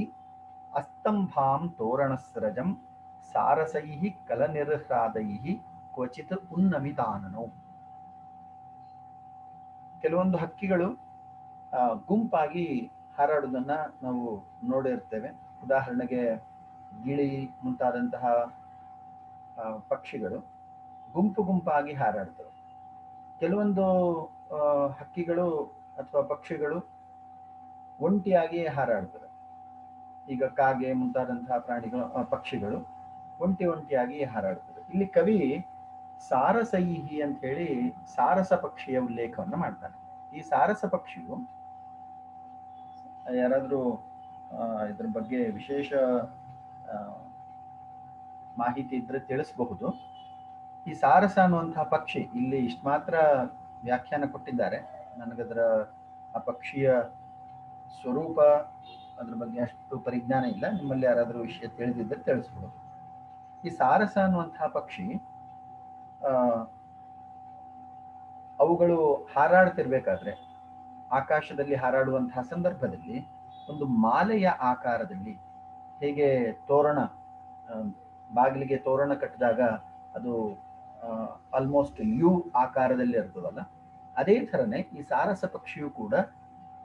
ಅಸ್ತಂಭಾಂ ತೋರಣಸ್ರಜಂ ಸಾರಸೈಃ ಕಲನಿರ್ಹ್ರಾದೈಃ ಕ್ವಚಿತ್ ಉನ್ನಮಿತಾನನೌ. ಕೆಲವೊಂದು ಹಕ್ಕಿಗಳು ಗುಂಪಾಗಿ ಹಾರಾಡುವುದನ್ನ ನಾವು ನೋಡಿರ್ತೇವೆ. ಉದಾಹರಣೆಗೆ ಗಿಳಿ ಮುಂತಾದಂತಹ ಪಕ್ಷಿಗಳು ಗುಂಪು ಗುಂಪಾಗಿ ಹಾರಾಡ್ತವೆ. ಕೆಲವೊಂದು ಹಕ್ಕಿಗಳು ಅಥವಾ ಪಕ್ಷಿಗಳು ಒಂಟಿಯಾಗಿ ಹಾರಾಡ್ತವೆ. ಈಗ ಕಾಗೆ ಮುಂತಾದಂತಹ ಪಕ್ಷಿಗಳು ಒಂಟಿಯಾಗಿ ಹಾರಾಡ್ತವೆ. ಇಲ್ಲಿ ಕವಿ ಸಾರಸೈಹಿ ಅಂತ ಹೇಳಿ ಸಾರಸ ಪಕ್ಷಿಯ ಉಲ್ಲೇಖವನ್ನು ಮಾಡ್ತಾನೆ. ಈ ಸಾರಸ ಪಕ್ಷಿಯು, ಯಾರಾದ್ರೂ ಇದ್ರ ಬಗ್ಗೆ ವಿಶೇಷ ಮಾಹಿತಿ ಇದ್ರೆ ತಿಳಿಸಬಹುದು. ಈ ಸಾರಸ ಅನ್ನುವಂತಹ ಪಕ್ಷಿ, ಇಲ್ಲಿ ಇಷ್ಟು ಮಾತ್ರ ವ್ಯಾಖ್ಯಾನ ಕೊಟ್ಟಿದ್ದಾರೆ. ನನಗದರ ಆ ಪಕ್ಷಿಯ ಸ್ವರೂಪ ಅದ್ರ ಬಗ್ಗೆ ಅಷ್ಟು ಪರಿಜ್ಞಾನ ಇಲ್ಲ. ನಿಮ್ಮಲ್ಲಿ ಯಾರಾದ್ರೂ ವಿಷಯ ತಿಳಿದಿದ್ದರೆ ತಿಳಿಸ್ಬೋದು. ಈ ಸಾರಸ ಅನ್ನುವಂತಹ ಪಕ್ಷಿ ಅವುಗಳು ಹಾರಾಡ್ತಿರ್ಬೇಕಾದ್ರೆ, ಆಕಾಶದಲ್ಲಿ ಹಾರಾಡುವಂತಹ ಸಂದರ್ಭದಲ್ಲಿ ಒಂದು ಮಾಲೆಯ ಆಕಾರದಲ್ಲಿ, ಹೇಗೆ ತೋರಣ, ಬಾಗಿಲಿಗೆ ತೋರಣ ಕಟ್ಟಿದಾಗ ಅದು ಆಲ್ಮೋಸ್ಟ್ ಯು ಆಕಾರದಲ್ಲಿ ಇರ್ತದಲ್ಲ, ಅದೇ ಥರನೇ ಈ ಸಾರಸ ಪಕ್ಷಿಯು ಕೂಡ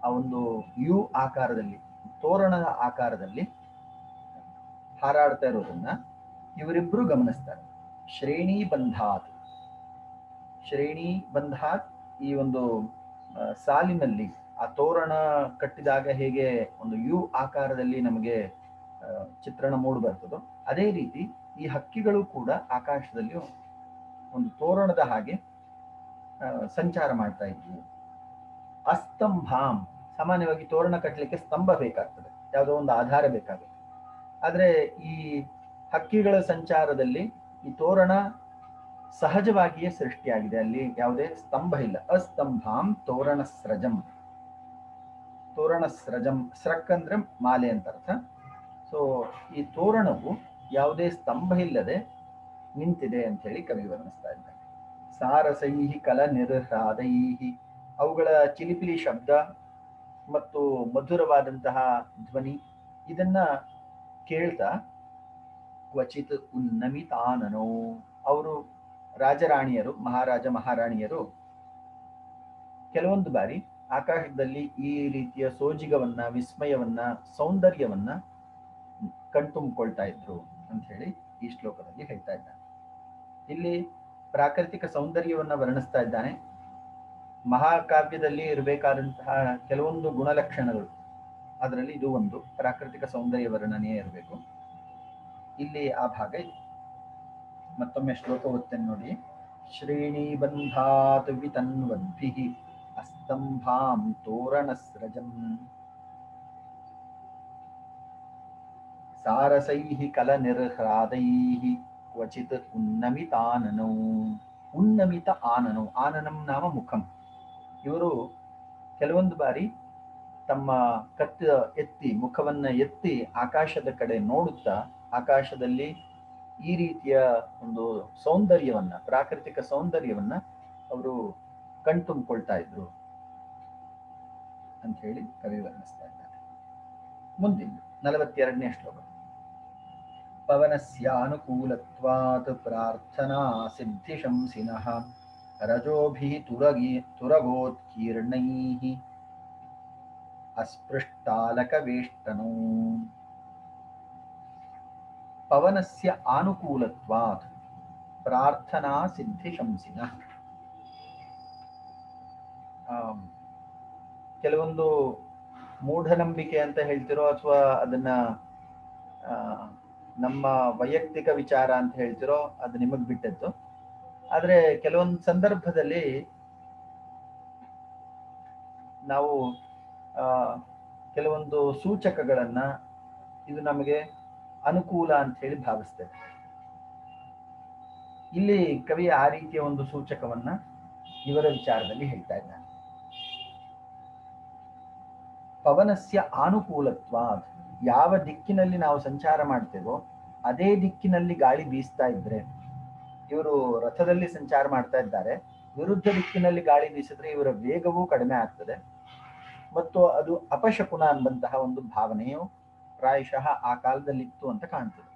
ಆ ಒಂದು ಯು ಆಕಾರದಲ್ಲಿ, ತೋರಣದ ಆಕಾರದಲ್ಲಿ ಹಾರಾಡ್ತಾ ಇರೋದನ್ನ ಇವರಿಬ್ರು ಗಮನಿಸ್ತಾರೆ. ಶ್ರೇಣಿ ಬಂಧಾತ್ ಈ ಒಂದು ಸಾಲಿನಲ್ಲಿ ಆ ತೋರಣ ಕಟ್ಟಿದಾಗ ಹೇಗೆ ಒಂದು ಯು ಆಕಾರದಲ್ಲಿ ನಮಗೆ ಚಿತ್ರಣ ಮೂಡಿ ಬರ್ತದೋ, ಅದೇ ರೀತಿ ಈ ಹಕ್ಕಿಗಳು ಕೂಡ ಆಕಾಶದಲ್ಲಿ ಒಂದು ತೋರಣದ ಹಾಗೆ ಸಂಚಾರ ಮಾಡ್ತಾ ಇದ್ವು. ಅಸ್ತಂಭಾಂ, ಸಾಮಾನ್ಯವಾಗಿ ತೋರಣ ಕಟ್ಟಲಿಕ್ಕೆ ಸ್ತಂಭ ಬೇಕಾಗ್ತದೆ, ಯಾವುದೋ ಒಂದು ಆಧಾರ ಬೇಕಾಗುತ್ತೆ. ಆದ್ರೆ ಈ ಹಕ್ಕಿಗಳ ಸಂಚಾರದಲ್ಲಿ ಈ ತೋರಣ ಸಹಜವಾಗಿಯೇ ಸೃಷ್ಟಿಯಾಗಿದೆ, ಅಲ್ಲಿ ಯಾವುದೇ ಸ್ತಂಭ ಇಲ್ಲ. ಅಸ್ತಂಭಾಂ ತೋರಣ ಸ್ರಜಂ. ಸ್ರಕ್ ಅಂದ್ರೆ ಮಾಲೆ ಅಂತ ಅರ್ಥ. ಸೊ ಈ ತೋರಣವು ಯಾವುದೇ ಸ್ತಂಭ ಇಲ್ಲದೆ ನಿಂತಿದೆ ಅಂತ ಹೇಳಿ ಕವಿ ವರ್ಣಿಸ್ತಾ ಇದ್ದಾರೆ. ಸಾರಸೈಹಿ ಕಲ ನಿರ್ಹ್ರಾದೈಹಿ, ಅವುಗಳ ಚಿಲಿಪಿಲಿ ಶಬ್ದ ಮತ್ತು ಮಧುರವಾದಂತಹ ಧ್ವನಿ ಇದನ್ನ ಕೇಳ್ತಾ, ಕ್ವಚಿತ್ ಉನ್ನಮಿತಾನನೋ, ಅವರು ರಾಜರಾಣಿಯರು, ಮಹಾರಾಣಿಯರು ಕೆಲವೊಂದು ಬಾರಿ ಆಕಾಶದಲ್ಲಿ ಈ ರೀತಿಯ ಸೋಜಿಗವನ್ನ, ವಿಸ್ಮಯವನ್ನ, ಸೌಂದರ್ಯವನ್ನ ಕಣ್ತುಂಬಿಕೊಳ್ತಾ ಇದ್ರು ಅಂತ ಹೇಳಿ ಈ ಶ್ಲೋಕದಲ್ಲಿ ಹೇಳ್ತಾ ಇದ್ದಾನೆ. ಇಲ್ಲಿ ಪ್ರಾಕೃತಿಕ ಸೌಂದರ್ಯವನ್ನ ವರ್ಣಿಸ್ತಾ ಇದ್ದಾನೆ. ಮಹಾಕಾವ್ಯದಲ್ಲಿ ಇರಬೇಕಾದಂತಹ ಕೆಲವೊಂದು ಗುಣಲಕ್ಷಣಗಳು, ಅದರಲ್ಲಿ ಇದು ಒಂದು ಪ್ರಾಕೃತಿಕ ಸೌಂದರ್ಯ ವರ್ಣನೆ ಇರಬೇಕು. ಇಲ್ಲಿ ಆ ಭಾಗ ಇದೆ. ಮತ್ತೊಮ್ಮೆ ಶ್ಲೋಕ ಓದ್ತೇನೆ ನೋಡಿ. ಶ್ರೇಣಿ ಬಂಧಾತ್ ವಿತನ್ವದ್ಭಿಃ ಅಸ್ತಂಭಾಂ ತೋರಣಸ್ರಜಂ ಸಾರಸೈಃ ಕಲ ನಿರ್ಹ್ರಾದೈಃ ಕ್ವಚಿತ್ ಉನ್ನಮಿತಾನನೌ. ಉನ್ನಮಿತ ಆನನೌ, ಆನನಂ ನಾಮ ಮುಖಂ. ಇವರು ಕೆಲವೊಂದು ಬಾರಿ ತಮ್ಮ ಮುಖವನ್ನ ಎತ್ತಿ ಆಕಾಶದ ಕಡೆ ನೋಡುತ್ತಾ, ಆಕಾಶದಲ್ಲಿ ಈ ರೀತಿಯ ಒಂದು ಸೌಂದರ್ಯವನ್ನ, ಪ್ರಾಕೃತಿಕ ಸೌಂದರ್ಯವನ್ನ ಅವರು ಕಣ್ತುಂಬಿಕೊಳ್ತಾ ಇದ್ರು ಅಂತ ಹೇಳಿ ಕವಿ ವರ್ಣಿಸ್ತಾ ಇದ್ದಾರೆ. ಮುಂದಿನ 42ನೇ ಶ್ಲೋಕ. ಪವನಸ್ಯಾನುಕೂಲತ್ವಾತ್ ಪ್ರಾರ್ಥನಾ ಸಿದ್ಧಿಶಂಸಿನಃ ರಜೋಭಿಃ ತುರಗೋತ್ಕೀರ್ಣೈಃ ಅಸ್ಪೃಷ್ಟಾಲಕವೇಷ್ಟನೋ. ಪವನಸ್ಯ ಆನುಕೂಲತ್ವಾತ್ ಪ್ರಾರ್ಥನಾ ಸಿದ್ಧಿಶಂಸಿನಃ. ಕೆಲವೊಂದು ಮೂಢನಂಬಿಕೆ ಅಂತ ಹೇಳ್ತಿರೋ ಅಥವಾ ಅದನ್ನ ನಮ್ಮ ವೈಯಕ್ತಿಕ ವಿಚಾರ ಅಂತ ಹೇಳ್ತಿರೋ ಅದು ನಿಮಗ್ ಬಿಟ್ಟದ್ದು. ಆದ್ರೆ ಕೆಲವೊಂದು ಸಂದರ್ಭದಲ್ಲಿ ನಾವು ಕೆಲವೊಂದು ಸೂಚಕಗಳನ್ನ, ಇದು ನಮಗೆ ಅನುಕೂಲ ಅಂತ ಹೇಳಿ ಭಾವಿಸ್ತೇವೆ. ಇಲ್ಲಿ ಕವಿ ಆ ರೀತಿಯ ಒಂದು ಸೂಚಕವನ್ನ ಇವರ ವಿಚಾರದಲ್ಲಿ ಹೇಳ್ತಾ ಇದ್ದಾನೆ. ಪವನಸ್ಯ ಆನುಕೂಲತ್ವಾತ್, ಯಾವ ದಿಕ್ಕಿನಲ್ಲಿ ನಾವು ಸಂಚಾರ ಮಾಡ್ತೇವೋ ಅದೇ ದಿಕ್ಕಿನಲ್ಲಿ ಗಾಳಿ ಬೀಸ್ತಾ ಇದ್ರೆ, ಇವರು ರಥದಲ್ಲಿ ಸಂಚಾರ ಮಾಡ್ತಾ ಇದ್ದಾರೆ, ವಿರುದ್ಧ ದಿಕ್ಕಿನಲ್ಲಿ ಗಾಳಿ ಬೀಸಿದ್ರೆ ಇವರ ವೇಗವೂ ಕಡಿಮೆ ಆಗ್ತದೆ ಮತ್ತು ಅದು ಅಪಶಕುನ ಅನ್ನುವಂತಹ ಒಂದು ಭಾವನೆಯು ಪ್ರಾಯಶಃ ಆ ಕಾಲದಲ್ಲಿತ್ತು ಅಂತ ಕಾಣ್ತದೆ.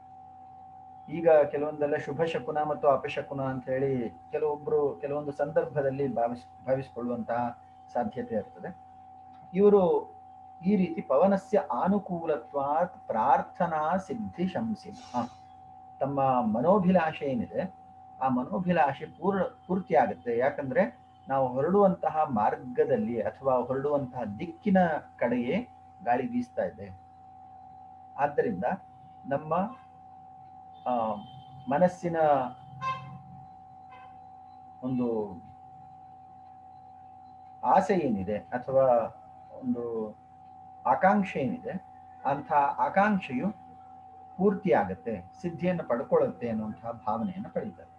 ಈಗ ಕೆಲವೊಂದೆಲ್ಲ ಶುಭ ಶಕುನ ಮತ್ತು ಅಪಶಕುನ ಅಂತ ಹೇಳಿ ಕೆಲವೊಂದು ಸಂದರ್ಭದಲ್ಲಿ ಭಾವಿಸಿಕೊಳ್ಳುವಂತಹ ಸಾಧ್ಯತೆ ಇರ್ತದೆ. ಇವರು ಈ ರೀತಿ ಪವನಸ್ಯ ಆನುಕೂಲತ್ವಾತ್ ಪ್ರಾರ್ಥನಾ ಸಿದ್ಧಿ ಶಂಸಿನ, ತಮ್ಮ ಮನೋಭಿಲಾಷೆ ಏನಿದೆ ಆ ಮನೋಭಿಲಾಷೆ ಪೂರ್ತಿ ಆಗುತ್ತೆ. ಯಾಕಂದ್ರೆ ನಾವು ಹೊರಡುವಂತಹ ಮಾರ್ಗದಲ್ಲಿ ಅಥವಾ ಹೊರಡುವಂತಹ ದಿಕ್ಕಿನ ಕಡೆಯೇ ಗಾಳಿ ಬೀಸ್ತಾ ಇದೆ. ಆದ್ದರಿಂದ ನಮ್ಮ ಮನಸ್ಸಿನ ಒಂದು ಆಸೆ ಏನಿದೆ ಅಥವಾ ಒಂದು ಆಕಾಂಕ್ಷೆ ಏನಿದೆ ಅಂಥ ಆಕಾಂಕ್ಷೆಯು ಪೂರ್ತಿ ಆಗತ್ತೆ, ಸಿದ್ಧಿಯನ್ನು ಪಡ್ಕೊಳ್ಳುತ್ತೆ ಅನ್ನುವಂತಹ ಭಾವನೆಯನ್ನು ಪಡೀತಾರೆ.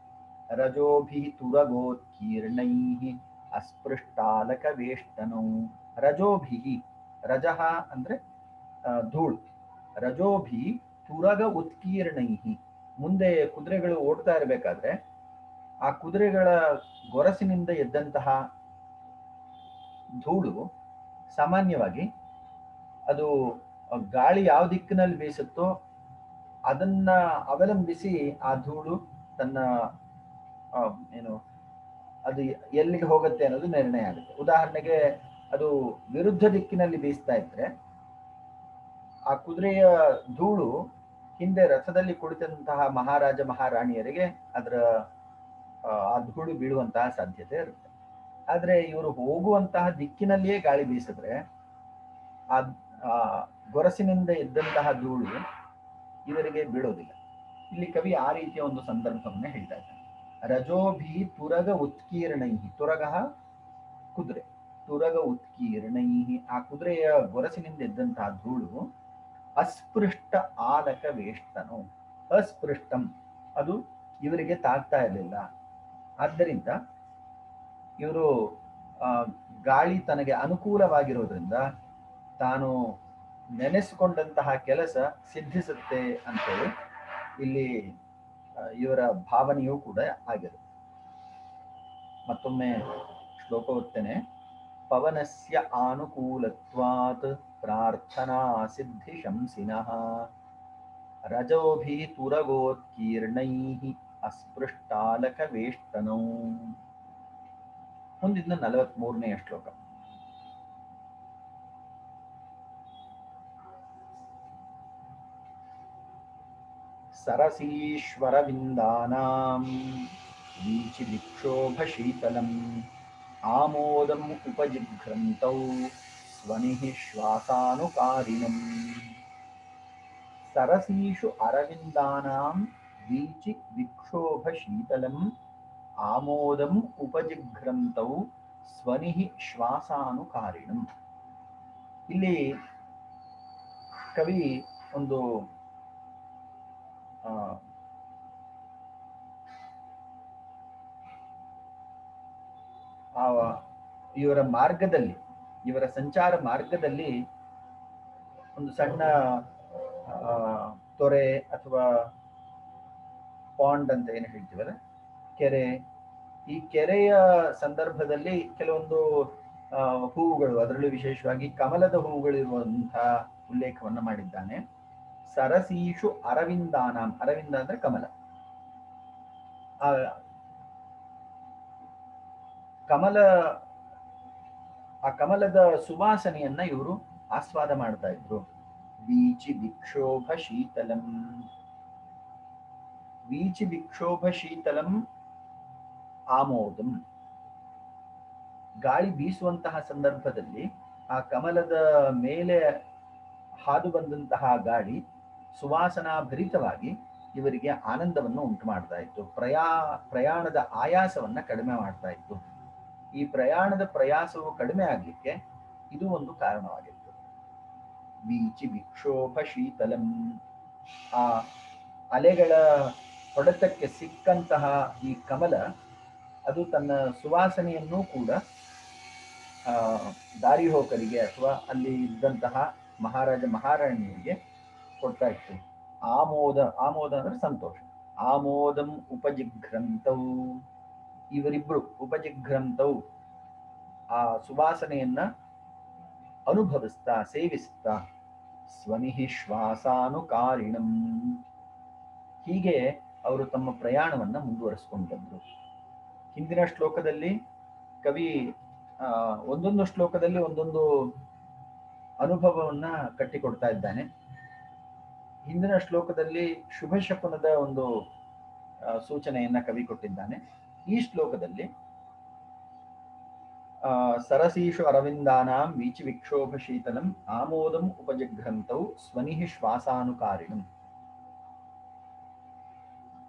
ರಜೋಭಿ ತುರಗೋತ್ಕೀರ್ಣೈ ಅಸ್ಪೃಷ್ಟಾಲಕ ವೇಷ್ಟನೌ. ರಜೋಭಿ, ರಜಃ ಅಂದ್ರೆ ಧೂಳು. ರಜೋಭಿ ತುರಗ ಉತ್ಕೀರ್ಣೈ, ಮುಂದೆ ಕುದುರೆಗಳು ಓಡ್ತಾ ಇರಬೇಕಾದ್ರೆ ಆ ಕುದುರೆಗಳ ಗೊರಸಿನಿಂದ ಎದ್ದಂತಹ ಧೂಳು ಸಾಮಾನ್ಯವಾಗಿ ಅದು ಗಾಳಿ ಯಾವ ದಿಕ್ಕಿನಲ್ಲಿ ಬೀಸುತ್ತೋ ಅದನ್ನ ಅವಲಂಬಿಸಿ ಆ ಧೂಳು ತನ್ನ ಏನು ಅದು ಎಲ್ಲಿಗೆ ಹೋಗುತ್ತೆ ಅನ್ನೋದು ನಿರ್ಣಯ ಆಗುತ್ತೆ. ಉದಾಹರಣೆಗೆ ಅದು ವಿರುದ್ಧ ದಿಕ್ಕಿನಲ್ಲಿ ಬೀಸ್ತಾ ಇದ್ರೆ ಆ ಕುದುರೆಯ ಧೂಳು ಹಿಂದೆ ರಥದಲ್ಲಿ ಕುಳಿತಂತಹ ಮಹಾರಾಜ ಮಹಾರಾಣಿಯರಿಗೆ ಅದರ ಆ ಧೂಳು ಬೀಳುವಂತಹ ಸಾಧ್ಯತೆ ಇರುತ್ತೆ. ಆದ್ರೆ ಇವರು ಹೋಗುವಂತಹ ದಿಕ್ಕಿನಲ್ಲಿಯೇ ಗಾಳಿ ಬೀಸಿದ್ರೆ ಆ ಗೊರಸಿನಿಂದ ಎದ್ದಂತಹ ಧೂಳು ಇವರಿಗೆ ಬೀಳೋದಿಲ್ಲ. ಇಲ್ಲಿ ಕವಿ ಆ ರೀತಿಯ ಒಂದು ಸಂದರ್ಭವನ್ನ ಹೇಳ್ತಾ ಇದ್ದಾನೆ. ರಜೋಭಿ ತುರಗ ಉತ್ಕೀರ್ಣೈ, ತುರಗ ಕುದುರೆ, ತುರಗ ಉತ್ಕೀರ್ಣೈ, ಆ ಕುದುರೆಯ ಗೊರಸಿನಿಂದ ಎದ್ದಂತಹ ಧೂಳು ಅಸ್ಪೃಷ್ಟ ಆಲಕ ವೇಷ್ಟನು, ಅಸ್ಪೃಷ್ಟಂ, ಅದು ಇವರಿಗೆ ತಾಗ್ತಾ ಇರಲಿಲ್ಲ. ಆದ್ದರಿಂದ ಇವರು ಗಾಳಿ ತನಗೆ ಅನುಕೂಲವಾಗಿರೋದ್ರಿಂದ ತಾನು ನೆನೆಸಿಕೊಂಡಂತಹ ಕೆಲಸ ಸಿದ್ಧಿಸುತ್ತೆ ಅಂತೇಳಿ ಇಲ್ಲಿ ಇವರ ಭಾವನೆಯೂ ಕೂಡ ಆಗಿದೆ. ಮತ್ತೊಮ್ಮೆ ಶ್ಲೋಕ ಓದ್ತೇನೆ. ಪವನಸ್ಯ ಆನುಕೂಲತ್ವಾತ್ ಪ್ರಾರ್ಥನಾ ಸಿದ್ಧಿ ಶಂಸಿನಃ ರಜೋಭಿ ತುರಗೋತ್ಕೀರ್ಣೈ ಅಸ್ಪೃಷ್ಟಾಲಕ ವೇಷ್ಟನೌ. ಮುಂದಿನ 43ನೇ ಶ್ಲೋಕ. ಸರಸೀಶ್ವರವಿಂದಾನಾಂ ವೀಚಿ ವಿಕ್ಷೋಭ ಶೀತಲಂ ಆಮೋದಂ ಉಪಜಿಘ್ರಂತೌ ಸ್ವನಿಃ ಶ್ವಾಸಾನುಕಾರಿಣಂ. ಸರಸೀಷು ಅರವಿಂದಾನಾಂ ವೀಚಿ ವಿಕ್ಷೋಭ ಶೀತಲಂ ಆಮೋದಂ ಉಪಜಿಘ್ರಂತೌ ಸ್ವನಿಃ ಶ್ವಾಸಾನುಕಾರಿಣಂ. ಇಲ್ಲಿ ಕವಿ ಒಂದು ಇವರ ಮಾರ್ಗದಲ್ಲಿ, ಇವರ ಸಂಚಾರ ಮಾರ್ಗದಲ್ಲಿ ಒಂದು ಸಣ್ಣ ತೊರೆ ಅಥವಾ ಪಾಂಡ್ ಅಂತ ಏನು ಹೇಳ್ತೀವಲ್ಲ, ಕೆರೆ, ಈ ಕೆರೆಯ ಸಂದರ್ಭದಲ್ಲಿ ಕೆಲವೊಂದು ಹೂವುಗಳು, ಅದರಲ್ಲೂ ವಿಶೇಷವಾಗಿ ಕಮಲದ ಹೂವುಗಳಿರುವಂತಹ ಉಲ್ಲೇಖವನ್ನು ಮಾಡಿದ್ದಾನೆ. ಸರಸೀಷು ಅರವಿಂದಾನಾಂ, ಅರವಿಂದ ಅಂದ್ರೆ ಕಮಲ, ಆ ಕಮಲದ ಸುವಾಸನೆಯನ್ನ ಇವರು ಆಸ್ವಾದ ಮಾಡ್ತಾ ಇದ್ರು. ವೀಚಿ ವಿಕ್ಷೋಭ ಶೀತಲಂ, ವೀಚಿ ವಿಕ್ಷೋಭ ಶೀತಲಂ ಆಮೋದಂ. ಗಾಳಿ ಬೀಸುವಂತಹ ಸಂದರ್ಭದಲ್ಲಿ ಆ ಕಮಲದ ಮೇಲೆ ಹಾದು ಬಂದಂತಹ ಗಾಳಿ ಸುವಾಸನಾ ಭರಿತವಾಗಿ ಇವರಿಗೆ ಆನಂದವನ್ನು ಉಂಟು ಮಾಡ್ತಾ ಇತ್ತು. ಪ್ರಯಾಣದ ಆಯಾಸವನ್ನ ಕಡಿಮೆ ಮಾಡ್ತಾ ಇತ್ತು. ಈ ಪ್ರಯಾಣದ ಪ್ರಯಾಸವು ಕಡಿಮೆ ಆಗ್ಲಿಕ್ಕೆ ಇದು ಒಂದು ಕಾರಣವಾಗಿತ್ತು. ವೀಚಿ ವಿಕ್ಷೋಭ ಶೀತಲಂ, ಆ ಅಲೆಗಳ ಹೊಡೆತಕ್ಕೆ ಸಿಕ್ಕಂತಹ ಈ ಕಮಲ ಅದು ತನ್ನ ಸುವಾಸನೆಯನ್ನೂ ಕೂಡ ದಾರಿ ಹೋಕರಿಗೆ ಅಥವಾ ಅಲ್ಲಿ ಇದ್ದಂತಹ ಮಹಾರಾಜ ಮಹಾರಾಣಿಯರಿಗೆ ಕೊಡ್ತಾ ಇತ್ತು. ಆಮೋದ, ಆಮೋದ ಅಂದ್ರೆ ಸಂತೋಷ. ಆಮೋದಂ ಉಪಜಿಘ್ರಂತೌ, ಇವರಿಬ್ರು ಉಪಜಿಘ್ರಂತೌ ಆ ಸುವಾಸನೆಯನ್ನ ಅನುಭವಿಸ್ತಾ ಸೇವಿಸ್ತಾ ಸ್ವನಿಃ ಶ್ವಾಸಾನುಕಾರಿಣಂ, ಹೀಗೆ ಅವರು ತಮ್ಮ ಪ್ರಯಾಣವನ್ನ ಮುಂದುವರಿಸಿಕೊಂಡು ಬಂದರು. ಹಿಂದಿನ ಶ್ಲೋಕದಲ್ಲಿ ಕವಿ ಒಂದೊಂದು ಶ್ಲೋಕದಲ್ಲಿ ಒಂದೊಂದು ಅನುಭವವನ್ನ ಕಟ್ಟಿಕೊಡ್ತಾ ಇದ್ದಾನೆ. ಹಿಂದಿನ ಶ್ಲೋಕದಲ್ಲಿ ಶುಭ ಶಕುನದ ಒಂದು ಸೂಚನೆಯನ್ನ ಕವಿ ಕೊಟ್ಟಿದ್ದಾನೆ. ಈ ಶ್ಲೋಕದಲ್ಲಿ ಸರಸೀಷು ಅರವಿಂದಾನಾಂ ವೀಚಿ ವಿಕ್ಷೋಭ ಶೀತಲಂ ಆಮೋದಂ ಉಪಜಿಘ್ರಂತೌ ಸ್ವನಿಃ ಶ್ವಾಸಾನುಕಾರಿಣಂ.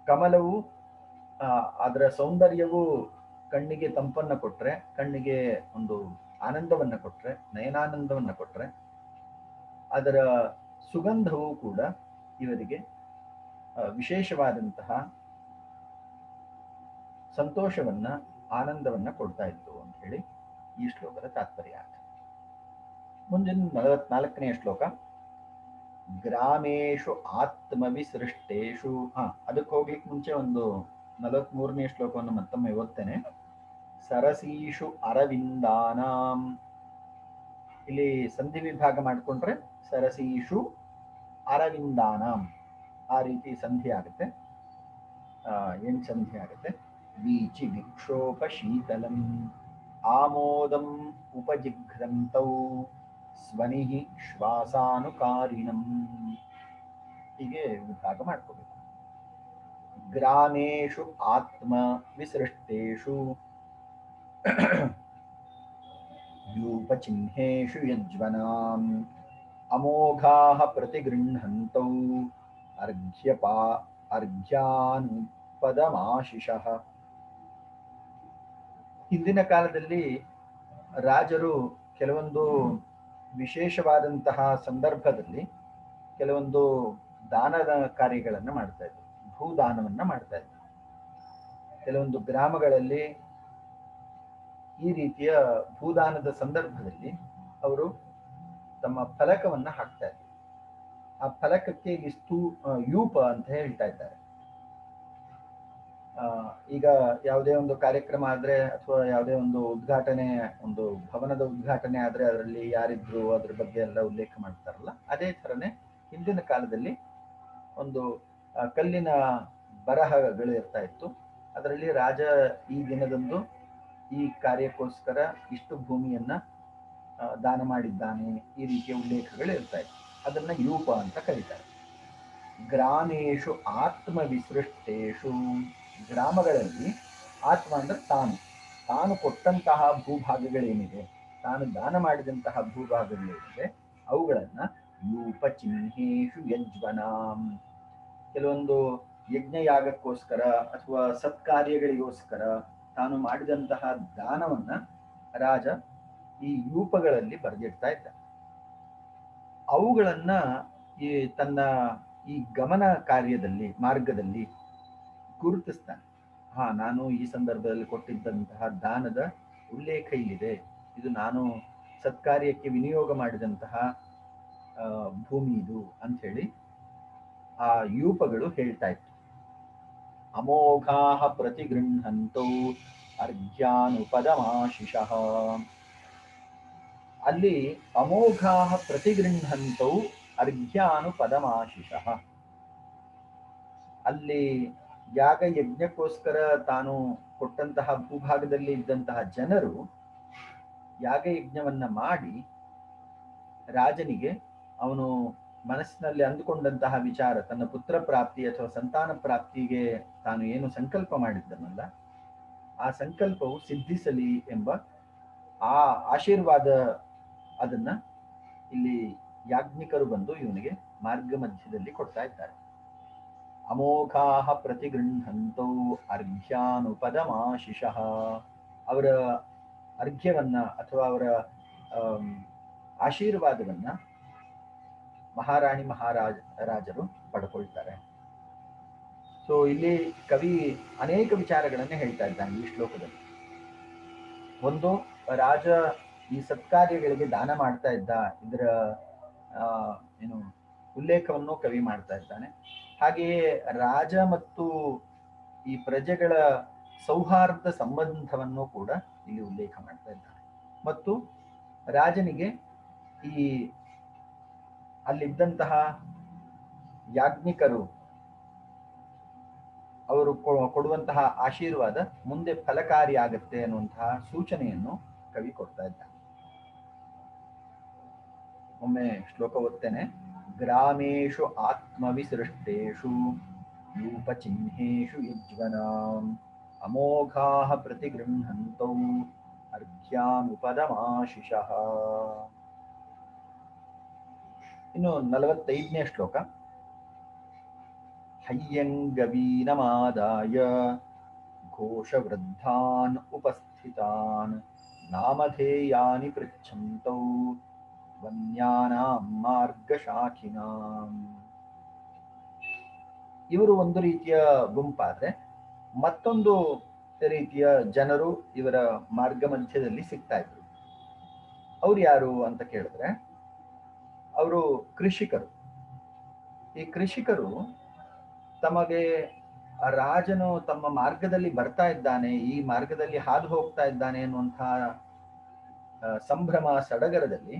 ಕಮಲವು ಅದರ ಸೌಂದರ್ಯವು ಕಣ್ಣಿಗೆ ತಂಪನ್ನ ಕೊಟ್ರೆ, ಕಣ್ಣಿಗೆ ಒಂದು ಆನಂದವನ್ನ ಕೊಟ್ರೆ, ನಯನಾನಂದವನ್ನ ಕೊಟ್ರೆ, ಅದರ ಸುಗಂಧವು ಕೂಡ ಇವರಿಗೆ ವಿಶೇಷವಾದಂತಹ ಸಂತೋಷವನ್ನ, ಆನಂದವನ್ನ ಕೊಡ್ತಾ ಇತ್ತು ಅಂತ ಹೇಳಿ ಈ ಶ್ಲೋಕದ ತಾತ್ಪರ್ಯ. ಮುಂದಿನ 44ನೇ ಶ್ಲೋಕ. ಗ್ರಾಮೇಶು ಆತ್ಮವಿಸೃಷ್ಟೇಶು. ಅದಕ್ಕೆ ಹೋಗ್ಲಿಕ್ಕೆ ಮುಂಚೆ ಒಂದು 43ನೇ ಶ್ಲೋಕವನ್ನು ಮತ್ತೊಮ್ಮೆ ಓದ್ತೇನೆ. ಸರಸೀಷು ಅರವಿಂದಾನಾಂ. ಇಲ್ಲಿ ಸಂಧಿ ವಿಭಾಗ ಮಾಡಿಕೊಂಡ್ರೆ ಸರಸೀಷು ಅರವಿಂದಾನಾಂ ಆ ರೀತಿ ಸಂಧಿ ಆಗುತ್ತೆ, 8 ಸಂಧಿ ಆಗುತ್ತೆ. ವೀಚಿ ವಿಕ್ಷೋಪ ಶೀತಲಂ ಆಮೋದಂ ಉಪಜಿಘ್ರಂತೌ ಸ್ವನಿಃ ಶ್ವಾಸಾನುಕಾರಿಣಂ. ಹೀಗೆ ವಿಭಾಗ ಮಾಡ್ಕೋಬೇಕು. ಗ್ರಾಮೇಶು ಆತ್ಮ ವಿಸೃಷ್ಟೇಷು ಯೂಪಚಿಹ್ನೇಷು ಯಜ್ವನಾಂ ಅಮೋಘಾಃ ಪ್ರತಿಗೃಹ್ಣಂತೌ ಅರ್ಘ್ಯಾನುಪದಮಾಶಿಷಃ. ಹಿಂದಿನ ಕಾಲದಲ್ಲಿ ರಾಜರು ಕೆಲವೊಂದು ವಿಶೇಷವಾದಂತಹ ಸಂದರ್ಭದಲ್ಲಿ ಕೆಲವೊಂದು ದಾನದ ಕಾರ್ಯಗಳನ್ನು ಮಾಡ್ತಾ ಇದ್ರು, ಭೂದಾನವನ್ನ ಮಾಡ್ತಾ ಇದ್ರು. ಕೆಲವೊಂದು ಗ್ರಾಮಗಳಲ್ಲಿ ಈ ರೀತಿಯ ಭೂದಾನದ ಸಂದರ್ಭದಲ್ಲಿ ಅವರು ತಮ್ಮ ಫಲಕವನ್ನ ಹಾಕ್ತಾ ಇದ್ರು. ಆ ಫಲಕಕ್ಕೆ ಇಲ್ಲಿ ಯೂಪ ಅಂತ ಹೇಳ್ತಾ ಇದ್ದಾರೆ. ಈಗ ಯಾವುದೇ ಒಂದು ಕಾರ್ಯಕ್ರಮ ಆದ್ರೆ ಅಥವಾ ಯಾವುದೇ ಒಂದು ಉದ್ಘಾಟನೆ, ಒಂದು ಭವನದ ಉದ್ಘಾಟನೆ ಆದ್ರೆ ಅದರಲ್ಲಿ ಯಾರಿದ್ರು ಅದ್ರ ಬಗ್ಗೆ ಎಲ್ಲ ಉಲ್ಲೇಖ ಮಾಡ್ತಾರಲ್ಲ, ಅದೇ ಥರನೇ ಹಿಂದಿನ ಕಾಲದಲ್ಲಿ ಒಂದು ಕಲ್ಲಿನ ಬರಹಗಳು ಇರ್ತಾ ಇತ್ತು. ಅದರಲ್ಲಿ ರಾಜ ಈ ದಿನದಂದು ಈ ಕಾರ್ಯಕ್ಕೋಸ್ಕರ ಇಷ್ಟು ಭೂಮಿಯನ್ನ ದಾನ ಮಾಡಿದ್ದಾನೆ, ಈ ರೀತಿಯ ಉಲ್ಲೇಖಗಳು ಇರ್ತಾ ಇತ್ತು. ಅದನ್ನ ಯೂಪ ಅಂತ ಕರೀತಾರೆ. ಗ್ರಾಮೇಶು ಆತ್ಮವಿಸೃಷ್ಟೇಷು. ಗ್ರಾಮಗಳಲ್ಲಿ ಆತ್ಮ ಅಂದ್ರೆ ತಾನು ಕೊಟ್ಟಂತಹ ಭೂಭಾಗಗಳೇನಿದೆ, ತಾನು ದಾನ ಮಾಡಿದಂತಹ ಭೂಭಾಗಗಳೇನಿದೆ ಅವುಗಳನ್ನ ಯೂಪ ಚಿಹ್ನೇಷು ಯಜ್ವನಾಂ. ಕೆಲವೊಂದು ಯಜ್ಞಯಾಗಕ್ಕೋಸ್ಕರ ಅಥವಾ ಸತ್ಕಾರ್ಯಗಳಿಗೋಸ್ಕರ ತಾನು ಮಾಡಿದಂತಹ ದಾನವನ್ನ ರಾಜ ಈ ಯೂಪಗಳಲ್ಲಿ ಬರೆದಿಡ್ತಾ ಇದ್ದ. ಅವುಗಳನ್ನ ತನ್ನ ಈ ಗಮನ ಕಾರ್ಯದಲ್ಲಿ, ಮಾರ್ಗದಲ್ಲಿ ಗುರುತಿಸ್ತಾನೆ. ನಾನು ಈ ಸಂದರ್ಭದಲ್ಲಿ ಕೊಟ್ಟಿದ್ದಂತಹ ದಾನದ ಉಲ್ಲೇಖ ಇಲ್ಲಿದೆ, ಇದು ನಾನು ಸತ್ಕಾರ್ಯಕ್ಕೆ ವಿನಿಯೋಗ ಮಾಡಿದಂತಹ ಭೂಮಿ ಇದು ಅಂತ ಹೇಳಿ ಆ ಯೂಪಗಳು ಹೇಳ್ತಾ ಇತ್ತು. ಅಮೋಘಾಃ ಪ್ರತಿಗೃಹ್ಣಂತೌ ಅರ್ಘ್ಯಾನುಪದಮಾಶಿಷಃ. ಅಲ್ಲಿ ಅಮೋಘಾಃ ಪ್ರತಿಗೃಹ್ಣಂತೌ ಅರ್ಘ್ಯಾನುಪದಮಾಶಿಷಃ. ಅಲ್ಲಿ ಯಾಗ ಯಜ್ಞಕ್ಕೋಸ್ಕರ ತಾನು ಕೊಟ್ಟಂತಹ ಭೂಭಾಗದಲ್ಲಿ ಇದ್ದಂತಹ ಜನರು ಯಾಗಯಜ್ಞವನ್ನ ಮಾಡಿ ರಾಜನಿಗೆ ಅವನು ಮನಸ್ಸಿನಲ್ಲಿ ಅಂದುಕೊಂಡಂತಹ ವಿಚಾರ, ತನ್ನ ಪುತ್ರ ಪ್ರಾಪ್ತಿ ಅಥವಾ ಸಂತಾನ ಪ್ರಾಪ್ತಿಗೆ ತಾನು ಏನು ಸಂಕಲ್ಪ ಮಾಡಿದ್ದನಲ್ಲ, ಆ ಸಂಕಲ್ಪವು ಸಿದ್ಧಿಸಲಿ ಎಂಬ ಆ ಆಶೀರ್ವಾದ ಅದನ್ನ ಇಲ್ಲಿ ಯಾಜ್ಞಿಕರು ಬಂದು ಇವನಿಗೆ ಮಾರ್ಗ ಮಧ್ಯದಲ್ಲಿ ಕೊಡ್ತಾ ಇದ್ದಾರೆ. ಅಮೋಘಾಃ ಪ್ರತಿಗೃಹ್ಣಂತೌ ಅರ್ಘ್ಯಾನುಪದಮಾಶಿಷಃ. ಅವರ ಅರ್ಘ್ಯವನ್ನ ಅಥವಾ ಅವರ ಆಶೀರ್ವಾದವನ್ನ ಮಹಾರಾಣಿ ರಾಜರು ಪಡ್ಕೊಳ್ತಾರೆ. ಸೊ ಇಲ್ಲಿ ಕವಿ ಅನೇಕ ವಿಚಾರಗಳನ್ನ ಹೇಳ್ತಾ ಇದ್ದಾನೆ ಈ ಶ್ಲೋಕದಲ್ಲಿ. ಒಂದು, ರಾಜ ಈ ಸತ್ಕಾರ್ಯಗಳಿಗೆ ದಾನ ಮಾಡ್ತಾ ಇದ್ದ, ಇದರ ಉಲ್ಲೇಖವನ್ನು ಕವಿ ಮಾಡ್ತಾ ಇದ್ದಾನೆ. ಹಾಗೆಯೇ ರಾಜ ಮತ್ತು ಈ ಪ್ರಜೆಗಳ ಸೌಹಾರ್ದ ಸಂಬಂಧವನ್ನು ಕೂಡ ಇಲ್ಲಿ ಉಲ್ಲೇಖ ಮಾಡ್ತಾ ಇದ್ದಾನೆ. ಮತ್ತು ರಾಜನಿಗೆ ಈ ಅಲ್ಲಿದ್ದಂತಹ ಯಾಜ್ಞಿಕರು ಅವರು ಕೊಡುವಂತಹ ಆಶೀರ್ವಾದ ಮುಂದೆ ಫಲಕಾರಿ ಆಗತ್ತೆ ಅನ್ನುವಂತಹ ಸೂಚನೆಯನ್ನು ಕವಿ ಕೊಡ್ತಾ ಇದ್ದಾನೆ. ಒಮ್ಮೆ ಶ್ಲೋಕ ಓದ್ತೇನೆ. ಗ್ರಾಮೇಶು ಆತ್ಮವಿಸೃಷ್ಟೇಷು ರೂಪಚಿಹ್ನೇಷು ಯಜ್ವನಾಂ ಅಮೋಘಾಃ ಪ್ರತಿಗೃಹ್ಣಂತೌ ಅರ್ಘ್ಯಾನುಪದಮಾಶಿಷಃ. ಇನ್ನು 45ನೇ ಶ್ಲೋಕ. ಹಯ್ಯಂಗವೀನಮಾದಾಯ ಘೋಷವೃದ್ಧಾನ್ ಉಪಸ್ಥಿತಾನ್ ನಾಮಧೇಯಾನಿ ಪೃಚ್ಛಂತೌ ವನ್ಯಾನಾಂ ಮಾರ್ಗಶಾಖಿನಾಂ. ಇವರು ಒಂದು ರೀತಿಯ ಗುಂಪಾದ್ರೆ ಮತ್ತೊಂದು ರೀತಿಯ ಜನರು ಇವರ ಮಾರ್ಗ ಮಧ್ಯದಲ್ಲಿ ಸಿಗ್ತಾ ಇದ್ರು. ಅವ್ರು ಯಾರು ಅಂತ ಕೇಳಿದ್ರೆ ಅವರು ಕೃಷಿಕರು. ಈ ಕೃಷಿಕರು ತಮಗೆ ರಾಜನು ತಮ್ಮ ಮಾರ್ಗದಲ್ಲಿ ಬರ್ತಾ ಇದ್ದಾನೆ, ಈ ಮಾರ್ಗದಲ್ಲಿ ಹಾದು ಹೋಗ್ತಾ ಇದ್ದಾನೆ ಅನ್ನುವಂತಹ ಸಂಭ್ರಮ ಸಡಗರದಲ್ಲಿ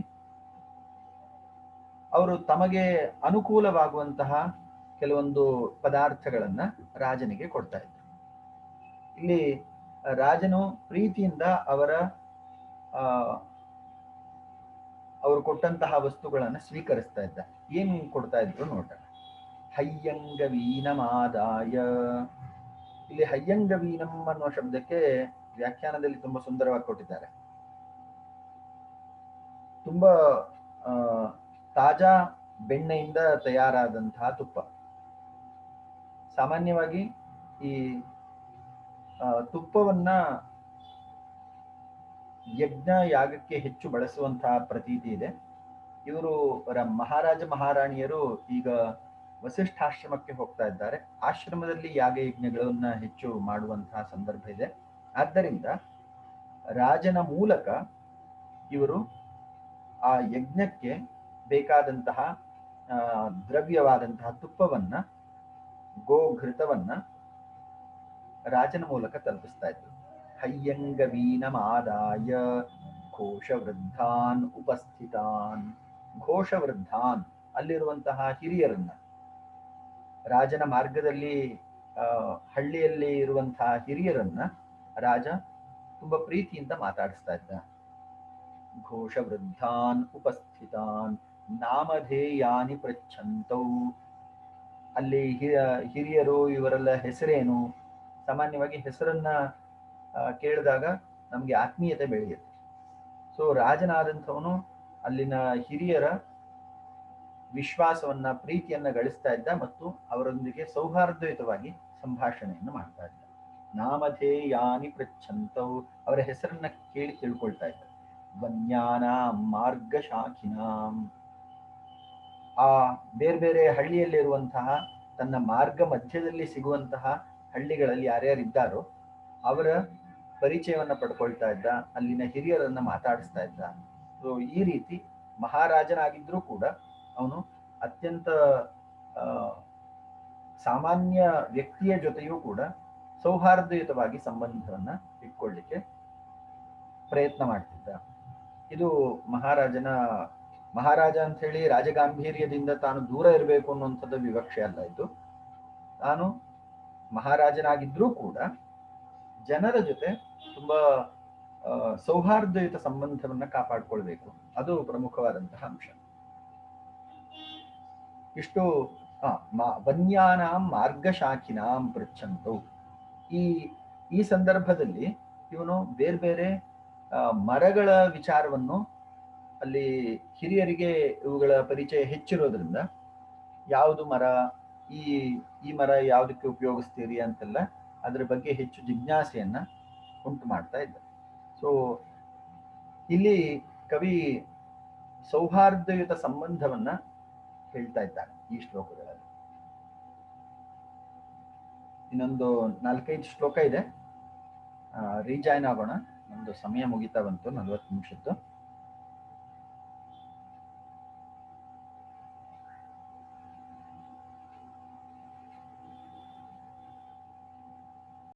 ಅವರು ತಮಗೆ ಅನುಕೂಲವಾಗುವಂತಹ ಕೆಲವೊಂದು ಪದಾರ್ಥಗಳನ್ನ ರಾಜನಿಗೆ ಕೊಡ್ತಾ ಇದ್ರು. ಇಲ್ಲಿ ರಾಜನು ಪ್ರೀತಿಯಿಂದ ಅವರು ಕೊಟ್ಟಂತಹ ವಸ್ತುಗಳನ್ನು ಸ್ವೀಕರಿಸ್ತಾ ಇದ್ದ. ಏನು ಕೊಡ್ತಾ ಇದ್ರು ನೋಡೋಣ. ಹಯ್ಯಂಗವೀನಮಾದಾಯ. ಇಲ್ಲಿ ಹಯ್ಯಂಗವೀನಂ ಅನ್ನುವ ಶಬ್ದಕ್ಕೆ ವ್ಯಾಖ್ಯಾನದಲ್ಲಿ ತುಂಬಾ ಸುಂದರವಾಗಿ ಕೊಟ್ಟಿದ್ದಾರೆ. ತುಂಬಾ ತಾಜಾ ಬೆಣ್ಣೆಯಿಂದ ತಯಾರಾದಂತಹ ತುಪ್ಪ. ಸಾಮಾನ್ಯವಾಗಿ ಈ ತುಪ್ಪವನ್ನ ಯಜ್ಞ ಯಾಗಕ್ಕೆ ಹೆಚ್ಚು ಬಳಸುವಂತಹ ಪ್ರತೀತಿ ಇದೆ. ಇವರು ಮಹಾರಾಜ ಮಹಾರಾಣಿಯರು ಈಗ ವಸಿಷ್ಠಾಶ್ರಮಕ್ಕೆ ಹೋಗ್ತಾ ಇದ್ದಾರೆ. ಆಶ್ರಮದಲ್ಲಿ ಯಾಗ ಯಜ್ಞಗಳನ್ನ ಹೆಚ್ಚು ಮಾಡುವಂತಹ ಸಂದರ್ಭ ಇದೆ. ಆದ್ದರಿಂದ ರಾಜನ ಮೂಲಕ ಇವರು ಆ ಯಜ್ಞಕ್ಕೆ ಬೇಕಾದಂತಹ ದ್ರವ್ಯವಾದಂತಹ ತುಪ್ಪವನ್ನ, ಗೋಘೃತವನ್ನ ರಾಜನ ಮೂಲಕ ತಲುಪಿಸ್ತಾ ಇದ್ರು. ಹಯ್ಯಂಗವೀನಮಾದಾಯ ಘೋಷವೃದ್ಧಾನ್ ಉಪಸ್ಥಿತಾನ್. ಘೋಷವೃದ್ಧಾನ್ ಅಲ್ಲಿರುವಂತಹ ಹಿರಿಯರನ್ನ, ರಾಜನ ಮಾರ್ಗದಲ್ಲಿ ಹಳ್ಳಿಯಲ್ಲಿ ಇರುವಂತಹ ಹಿರಿಯರನ್ನ ರಾಜ ತುಂಬಾ ಪ್ರೀತಿಯಿಂದ ಮಾತಾಡಿಸ್ತಾ ಇದ್ದ. ಘೋಷವೃದ್ಧಾನ್ ಉಪಸ್ಥಿತಾನ್ ನಾಮಧೇಯಾನಿ ಪೃಚ್ಛಂತೌ. ಅಲ್ಲಿ ಹಿರಿಯರು ಇವರೆಲ್ಲ ಹೆಸರೇನು? ಸಾಮಾನ್ಯವಾಗಿ ಹೆಸರನ್ನ ಕೇಳಿದಾಗ ನಮ್ಗೆ ಆತ್ಮೀಯತೆ ಬೆಳೆಯುತ್ತೆ. ಸೊ ರಾಜನಾದಂಥವನು ಅಲ್ಲಿನ ಹಿರಿಯರ ವಿಶ್ವಾಸವನ್ನ, ಪ್ರೀತಿಯನ್ನ ಗಳಿಸ್ತಾ ಇದ್ದ ಮತ್ತು ಅವರೊಂದಿಗೆ ಸೌಹಾರ್ದಯುತವಾಗಿ ಸಂಭಾಷಣೆಯನ್ನು ಮಾಡ್ತಾ ಇದ್ದ. ನಾಮಧೇಯಾನಿ ಪೃಚ್ಛಂತೌ, ಅವರ ಹೆಸರನ್ನ ಕೇಳಿ ತಿಳ್ಕೊಳ್ತಾ ಇದ್ದ. ವನ್ಯಾನಾಂ ಮಾರ್ಗಶಾಖಿನಾಂ, ಆ ಬೇರೆ ಬೇರೆ ಹಳ್ಳಿಯಲ್ಲಿರುವಂತಹ ತನ್ನ ಮಾರ್ಗ ಮಧ್ಯದಲ್ಲಿ ಸಿಗುವಂತಹ ಹಳ್ಳಿಗಳಲ್ಲಿ ಯಾರ್ಯಾರಿದ್ದಾರೋ ಅವರ ಪರಿಚಯವನ್ನ ಪಡ್ಕೊಳ್ತಾ ಇದ್ದ, ಅಲ್ಲಿನ ಹಿರಿಯರನ್ನ ಮಾತಾಡಿಸ್ತಾ ಇದ್ದ. ಸೊ ಈ ರೀತಿ ಮಹಾರಾಜನಾಗಿದ್ರೂ ಕೂಡ ಅವನು ಅತ್ಯಂತ ಸಾಮಾನ್ಯ ವ್ಯಕ್ತಿಯ ಜೊತೆಯೂ ಕೂಡ ಸೌಹಾರ್ದಯುತವಾಗಿ ಸಂಬಂಧವನ್ನ ಇಟ್ಕೊಳ್ಳಿಕ್ಕೆ ಪ್ರಯತ್ನ ಮಾಡ್ತಿದ್ದ. ಇದು ಮಹಾರಾಜ ಅಂತ ಹೇಳಿ ರಾಜಗಾಂಭೀರ್ಯದಿಂದ ತಾನು ದೂರ ಇರಬೇಕು ಅನ್ನುವಂಥದ್ದು ವಿವಕ್ಷೆ ಅಲ್ಲ. ಇದು ತಾನು ಮಹಾರಾಜನಾಗಿದ್ರೂ ಕೂಡ ಜನರ ಜೊತೆ ತುಂಬಾ ಸೌಹಾರ್ದಯುತ ಸಂಬಂಧವನ್ನ ಕಾಪಾಡ್ಕೊಳ್ಬೇಕು. ಅದು ಪ್ರಮುಖವಾದಂತಹ ಅಂಶ. ಇಷ್ಟು ವನ್ಯಾನಾಂ ಮಾರ್ಗಶಾಖಿನಾಂ ಪೃಚ್ಛಂತೌ. ಈ ಸಂದರ್ಭದಲ್ಲಿ ಇವನು ಬೇರೆ ಬೇರೆ ಮರಗಳ ವಿಚಾರವನ್ನು, ಅಲ್ಲಿ ಹಿರಿಯರಿಗೆ ಇವುಗಳ ಪರಿಚಯ ಹೆಚ್ಚಿರೋದ್ರಿಂದ ಯಾವುದು ಮರ, ಈ ಮರ ಯಾವುದಕ್ಕೆ ಉಪಯೋಗಿಸ್ತೀರಿ ಅಂತೆಲ್ಲ ಅದರ ಬಗ್ಗೆ ಹೆಚ್ಚು ಜಿಜ್ಞಾಸೆಯನ್ನ ಉಂಟು ಮಾಡ್ತಾ ಇದ್ದ. ಸೊ ಇಲ್ಲಿ ಕವಿ ಸೌಹಾರ್ದಯುತ ಸಂಬಂಧವನ್ನ ಹೇಳ್ತಾ ಇದ್ದಾನೆ ಈ ಶ್ಲೋಕಗಳಲ್ಲಿ. ಇನ್ನೊಂದು 4-5 ಶ್ಲೋಕ ಇದೆ, ರೀಜಾಯ್ನ್ ಆಗೋಣ. ನಮ್ದು ಸಮಯ ಮುಗಿತಾ ಬಂತು, 40 ನಿಮಿಷದ್ದು.